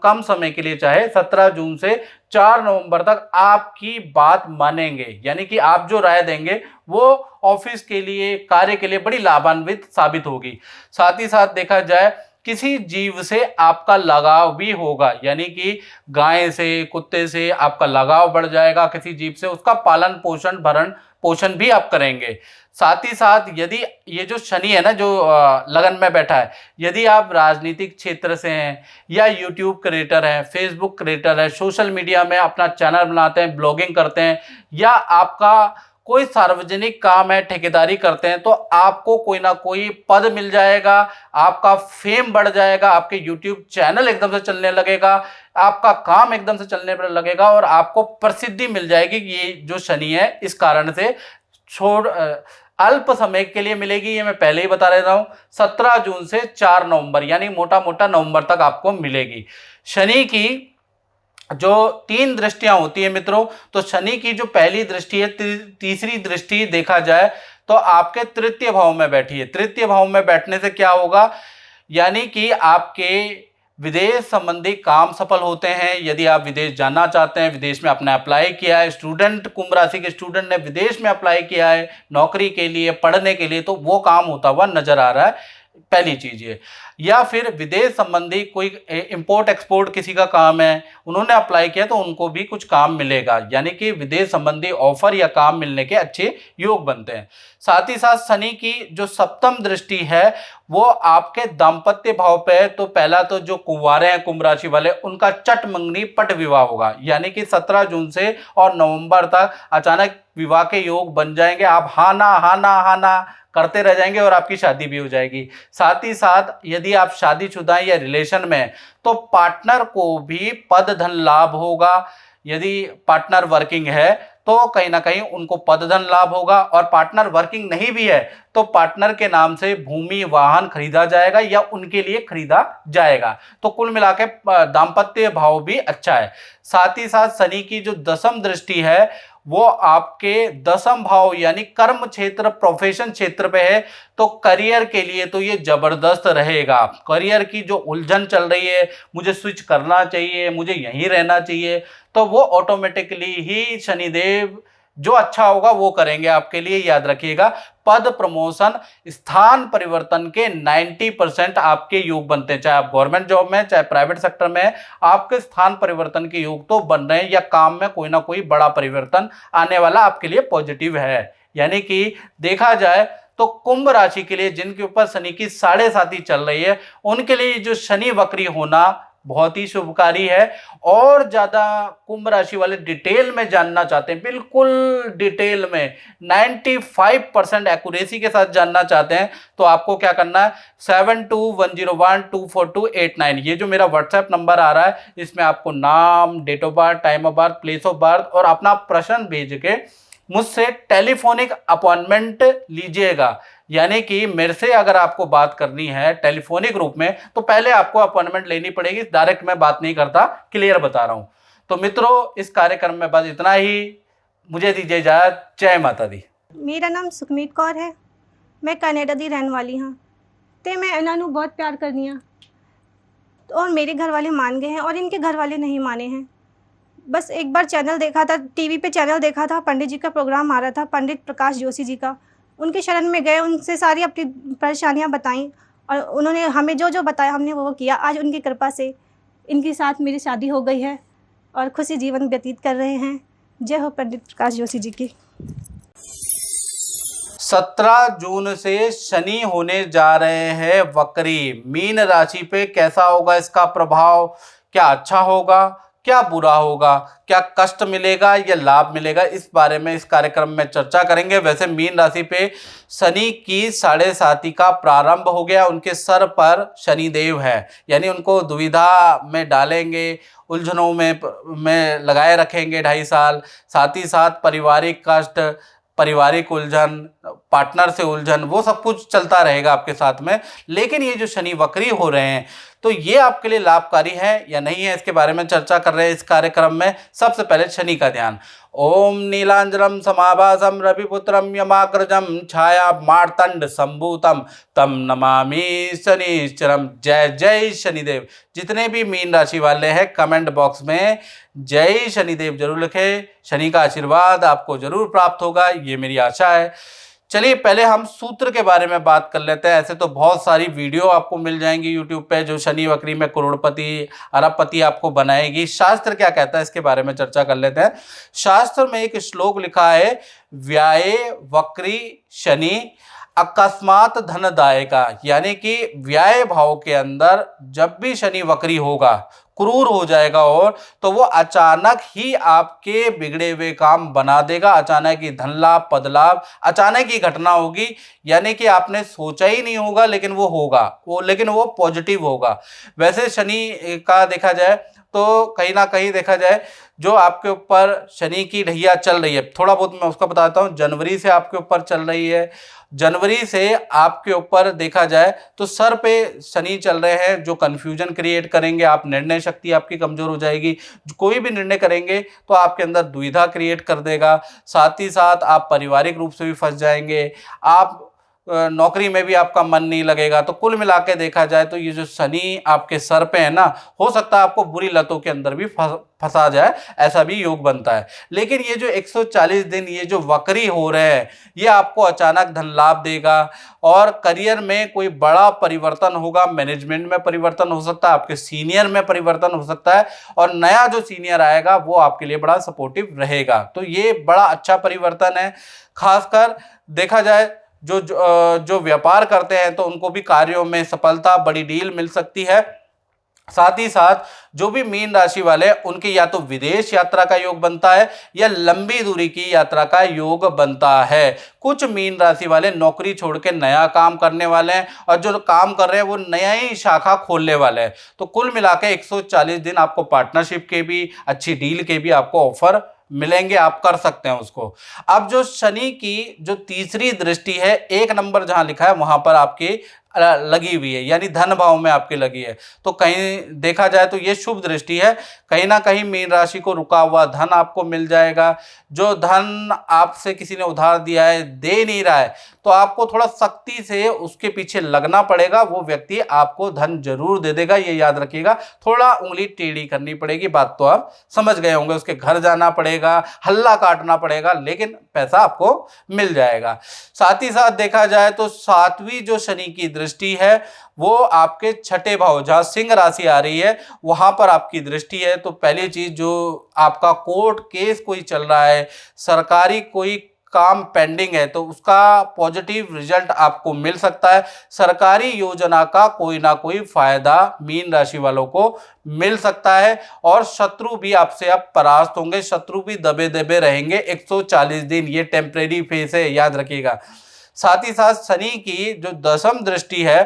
कम समय के लिए, चाहे 17 जून से 4 नवंबर तक आपकी बात मानेंगे। यानी कि आप जो राय देंगे वो ऑफिस के लिए, कार्य के लिए बड़ी लाभान्वित साबित होगी। साथ ही साथ देखा जाए किसी जीव से आपका लगाव भी होगा, यानी कि गाय से, कुत्ते से आपका लगाव बढ़ जाएगा, किसी जीव से उसका पालन पोषण भरण पोषण भी आप करेंगे। साथ ही साथ यदि ये जो शनि है ना जो लगन में बैठा है, यदि आप राजनीतिक क्षेत्र से हैं या यूट्यूब क्रिएटर हैं, फेसबुक क्रिएटर है, सोशल मीडिया में अपना चैनल बनाते हैं, ब्लॉगिंग करते हैं, या आपका कोई सार्वजनिक काम है, ठेकेदारी करते हैं, तो आपको कोई ना कोई पद मिल जाएगा, आपका फेम बढ़ जाएगा, आपके यूट्यूब चैनल एकदम से चलने लगेगा, आपका काम एकदम से चलने पर लगेगा और आपको प्रसिद्धि मिल जाएगी। ये जो शनि है इस कारण से अल्प समय के लिए मिलेगी, ये मैं पहले ही बता रहा हूँ। 17 जून से 4 नवंबर यानी मोटा मोटा नवंबर तक आपको मिलेगी। शनि की जो 3 दृष्टियां होती है मित्रों, तो शनि की जो पहली दृष्टि है, तीसरी दृष्टि देखा जाए तो आपके तृतीय भाव में बैठी है। तृतीय भाव में बैठने से क्या होगा, यानी कि आपके विदेश संबंधी काम सफल होते हैं। यदि आप विदेश जाना चाहते हैं, विदेश में आपने अप्लाई किया है, स्टूडेंट, कुंभ राशि के स्टूडेंट ने विदेश में अप्लाई किया है नौकरी के लिए, पढ़ने के लिए, तो वो काम होता हुआ नजर आ रहा है, पहली चीज ये। या फिर विदेश संबंधी कोई इंपोर्ट एक्सपोर्ट किसी का काम है, उन्होंने अप्लाई किया तो उनको भी कुछ काम मिलेगा, यानी कि विदेश संबंधी ऑफर या काम मिलने के अच्छे योग बनते हैं। साथ ही साथ शनि की जो सप्तम दृष्टि है वो आपके दाम्पत्य भाव पे है। तो पहला तो जो कुंवारे हैं कुंभ राशि वाले, उनका चट मंगनी पट विवाह होगा, यानी कि 17 जून से और नवंबर तक अचानक विवाह के योग बन जाएंगे। आप हाँ ना करते रह जाएंगे और आपकी शादी भी हो जाएगी। साथ ही साथ यदि आप शादीशुदा या रिलेशन में हैं तो पार्टनर को भी पद धन लाभ होगा। यदि पार्टनर वर्किंग है तो कहीं ना कहीं उनको पद धन लाभ होगा, और पार्टनर वर्किंग नहीं भी है तो पार्टनर के नाम से भूमि वाहन खरीदा जाएगा या उनके लिए खरीदा जाएगा। तो कुल मिला के दाम्पत्य भाव भी अच्छा है। साथ ही साथ शनि की जो दसम दृष्टि है वो आपके दसम भाव यानी कर्म क्षेत्र, प्रोफेशन क्षेत्र पे है। तो करियर के लिए तो ये जबरदस्त रहेगा। करियर की जो उलझन चल रही है, मुझे स्विच करना चाहिए, मुझे यहीं रहना चाहिए, तो वो ऑटोमेटिकली ही शनिदेव जो अच्छा होगा वो करेंगे आपके लिए। याद रखिएगा, पद प्रमोशन, स्थान परिवर्तन के 90% आपके योग बनते हैं। चाहे आप गवर्नमेंट जॉब में, चाहे प्राइवेट सेक्टर में, आपके स्थान परिवर्तन के योग तो बन रहे हैं, या काम में कोई ना कोई बड़ा परिवर्तन आने वाला आपके लिए पॉजिटिव है। यानी कि देखा जाए तो कुंभ राशि के लिए जिनके ऊपर शनि की 7.5 चल रही है, उनके लिए जो शनि वक्री होना बहुत ही शुभकारी है। और ज़्यादा कुंभ राशि वाले डिटेल में जानना चाहते हैं, बिल्कुल डिटेल में 95% एक्यूरेसी के साथ जानना चाहते हैं, तो आपको क्या करना है, 7210124289 ये जो मेरा व्हाट्सएप नंबर आ रहा है, इसमें आपको नाम, date of birth, time of birth, place of birth और अपना प्रश्न भेज के मुझसे टेलीफोनिक अपॉइंटमेंट लीजिएगा। यानी कि मेरे से अगर आपको बात करनी है टेलीफोनिक रूप में तो पहले आपको अपॉइंटमेंट लेनी पड़ेगी। डायरेक्ट मैं बात नहीं करता, क्लियर बता रहा हूं। तो मित्रों, इस कार्यक्रम में बस इतना ही। मुझे दीजिए इजाज़त। जय माता दी। मेरा नाम सुखमीत कौर है, मैं कनाडा दी रहने वाली हाँ। तो मैं इन्हों नूं बहुत प्यार करनी हाँ और मेरे घर वाले मान गए हैं और इनके घर वाले नहीं माने हैं। बस एक बार चैनल देखा था, टीवी पे चैनल देखा था, पंडित जी का प्रोग्राम आ रहा था, पंडित प्रकाश जोशी जी का। उनके शरण में गए, उनसे सारी अपनी परेशानियां बताईं और उन्होंने हमें जो जो बताया हमने वो किया। आज उनकी कृपा से इनके साथ मेरी शादी हो गई है और खुशी जीवन व्यतीत कर रहे हैं। जय हो पंडित प्रकाश जोशी जी की। 17 जून से शनि होने जा रहे हैं वक्री। मीन राशि पे कैसा होगा इसका प्रभाव, क्या अच्छा होगा क्या बुरा होगा, क्या कष्ट मिलेगा या लाभ मिलेगा, इस बारे में इस कार्यक्रम में चर्चा करेंगे। वैसे मीन राशि पे शनि की 7.5 का प्रारंभ हो गया, उनके सर पर शनिदेव है, यानी उनको दुविधा में डालेंगे, उलझनों में लगाए रखेंगे 2.5 साल। साथ ही साथ पारिवारिक कष्ट, पारिवारिक उलझन, पार्टनर से उलझन, वो सब कुछ चलता रहेगा आपके साथ में। लेकिन ये जो शनि वक्री हो रहे हैं तो ये आपके लिए लाभकारी है या नहीं है, इसके बारे में चर्चा कर रहे हैं इस कार्यक्रम में। सबसे पहले शनि का ध्यान। ओम नीलांजनम समाभासम रविपुत्रम यमाग्रजम छाया मार्तंड संभूतम तम नमामि शनिश्चरम। जय जय शनिदेव। जितने भी मीन राशि वाले हैं कमेंट बॉक्स में जय शनिदेव जरूर लिखें। शनि का आशीर्वाद आपको जरूर प्राप्त होगा, ये मेरी आशा है। चलिए पहले हम सूत्र के बारे में बात कर लेते हैं। ऐसे तो बहुत सारी वीडियो आपको मिल जाएंगी यूट्यूब पे जो शनि वक्री में करोड़पति अरबपति आपको बनाएगी। शास्त्र क्या कहता है इसके बारे में चर्चा कर लेते हैं। शास्त्र में एक श्लोक लिखा है, व्याये वक्री शनि अकस्मात धनदायका, यानी कि व्याय भाव के अंदर जब भी शनि वक्री होगा, क्रूर हो जाएगा, और तो वो अचानक ही आपके बिगड़े हुए काम बना देगा। अचानक ही धन लाभ, पद लाभ, अचानक ही घटना होगी, यानी कि आपने सोचा ही नहीं होगा लेकिन वो होगा, लेकिन वो पॉजिटिव होगा। वैसे शनि का देखा जाए तो कहीं ना कहीं देखा जाए जो आपके ऊपर शनि की ढैया चल रही है, थोड़ा बहुत मैं उसका बताता हूँ। जनवरी से आपके ऊपर चल रही है, जनवरी से आपके ऊपर देखा जाए तो सर पे शनि चल रहे हैं जो कन्फ्यूजन क्रिएट करेंगे। आप निर्णय शक्ति आपकी कमज़ोर हो जाएगी, कोई भी निर्णय करेंगे तो आपके अंदर दुविधा क्रिएट कर देगा। साथ ही साथ आप पारिवारिक रूप से भी फंस जाएंगे, आप नौकरी में भी आपका मन नहीं लगेगा। तो कुल मिला के देखा जाए तो ये जो शनि आपके सर पे है ना, हो सकता है आपको बुरी लतों के अंदर भी फंसा जाए, ऐसा भी योग बनता है। लेकिन ये जो 140 दिन ये जो वक्री हो रहे हैं ये आपको अचानक धन लाभ देगा और करियर में कोई बड़ा परिवर्तन होगा। मैनेजमेंट में परिवर्तन हो सकता है, आपके सीनियर में परिवर्तन हो सकता है, और नया जो सीनियर आएगा वो आपके लिए बड़ा सपोर्टिव रहेगा। तो ये बड़ा अच्छा परिवर्तन है। खासकर देखा जाए जो व्यापार करते हैं तो उनको भी कार्यों में सफलता, बड़ी डील मिल सकती है। साथ ही साथ जो भी मीन राशि वाले उनकी या तो विदेश यात्रा का योग बनता है या लंबी दूरी की यात्रा का योग बनता है। कुछ मीन राशि वाले नौकरी छोड़ के नया काम करने वाले हैं और जो काम कर रहे हैं वो नया ही शाखा खोलने वाले हैं। तो कुल मिला के 140 दिन आपको पार्टनरशिप के भी, अच्छी डील के भी आपको ऑफर मिलेंगे, आप कर सकते हैं उसको। अब जो शनि की जो तीसरी दृष्टि है, 1 नंबर जहां लिखा है वहां पर आपकी लगी हुई है, यानी धन भाव में आपकी लगी है, तो कहीं देखा जाए तो ये शुभ दृष्टि है। कहीं ना कहीं मीन राशि को रुका हुआ धन आपको मिल जाएगा। जो धन आपसे किसी ने उधार दिया है, दे नहीं रहा है, तो आपको थोड़ा सख्ती से उसके पीछे लगना पड़ेगा। वो व्यक्ति आपको धन जरूर दे देगा, ये याद रखिएगा। थोड़ा उंगली टेढ़ी करनी पड़ेगी, बात तो आप समझ गए होंगे। उसके घर जाना पड़ेगा, हल्ला काटना पड़ेगा, लेकिन पैसा आपको मिल जाएगा। साथ ही साथ देखा जाए तो 7वीं जो शनि की दृष्टि है वो आपके 6ठे भाव, जहां सिंह राशि आ रही है वहां पर आपकी दृष्टि है। तो पहली चीज, जो आपका कोर्ट केस कोई चल रहा है, सरकारी कोई काम पेंडिंग है, तो उसका पॉजिटिव रिजल्ट आपको मिल सकता है। सरकारी योजना का कोई ना कोई फायदा मीन राशि वालों को मिल सकता है और शत्रु भी आपसे अब परास्त होंगे, शत्रु भी दबे दबे रहेंगे 140 दिन। ये टेम्परेरी फेज है, याद रखिएगा। साथ ही साथ शनि की जो 10वीं दृष्टि है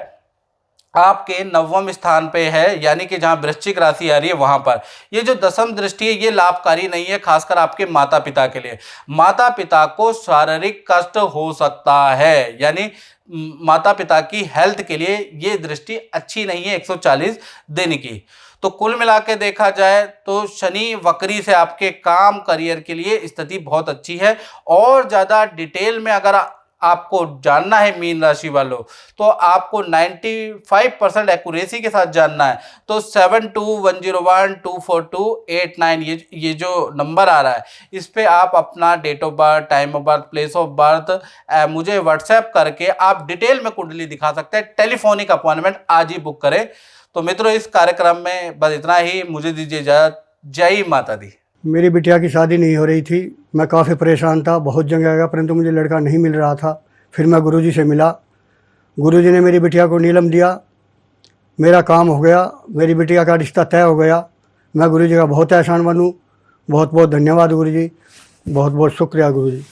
आपके 9वें स्थान पे है, यानी कि जहां वृश्चिक राशि आ रही है वहां पर। ये जो 10वीं दृष्टि है ये लाभकारी नहीं है, खासकर आपके माता पिता के लिए। माता पिता को शारीरिक कष्ट हो सकता है, यानी माता पिता की हेल्थ के लिए ये दृष्टि अच्छी नहीं है 140 दिन की। तो कुल मिला के देखा जाए तो शनि वक्री से आपके काम करियर के लिए स्थिति बहुत अच्छी है। और ज़्यादा डिटेल में अगर आपको जानना है मीन राशि वालों, तो आपको 95% एक्यूरेसी के साथ जानना है तो 7210124289 ये जो नंबर आ रहा है इस पे आप अपना date of birth, time of birth, place of birth मुझे व्हाट्सएप करके आप डिटेल में कुंडली दिखा सकते हैं। टेलीफोनिक अपॉइंटमेंट आज ही बुक करें। तो मित्रों, इस कार्यक्रम में बस इतना ही। मुझे दीजिए इजाजत। जय माता दी। मेरी बिटिया की शादी नहीं हो रही थी, मैं काफ़ी परेशान था, बहुत जगह गया परंतु मुझे लड़का नहीं मिल रहा था। फिर मैं गुरुजी से मिला, गुरुजी ने मेरी बिटिया को नीलम दिया, मेरा काम हो गया, मेरी बिटिया का रिश्ता तय हो गया। मैं गुरुजी का बहुत एहसानमंद हूँ। बहुत बहुत धन्यवाद गुरुजी, बहुत बहुत शुक्रिया गुरुजी।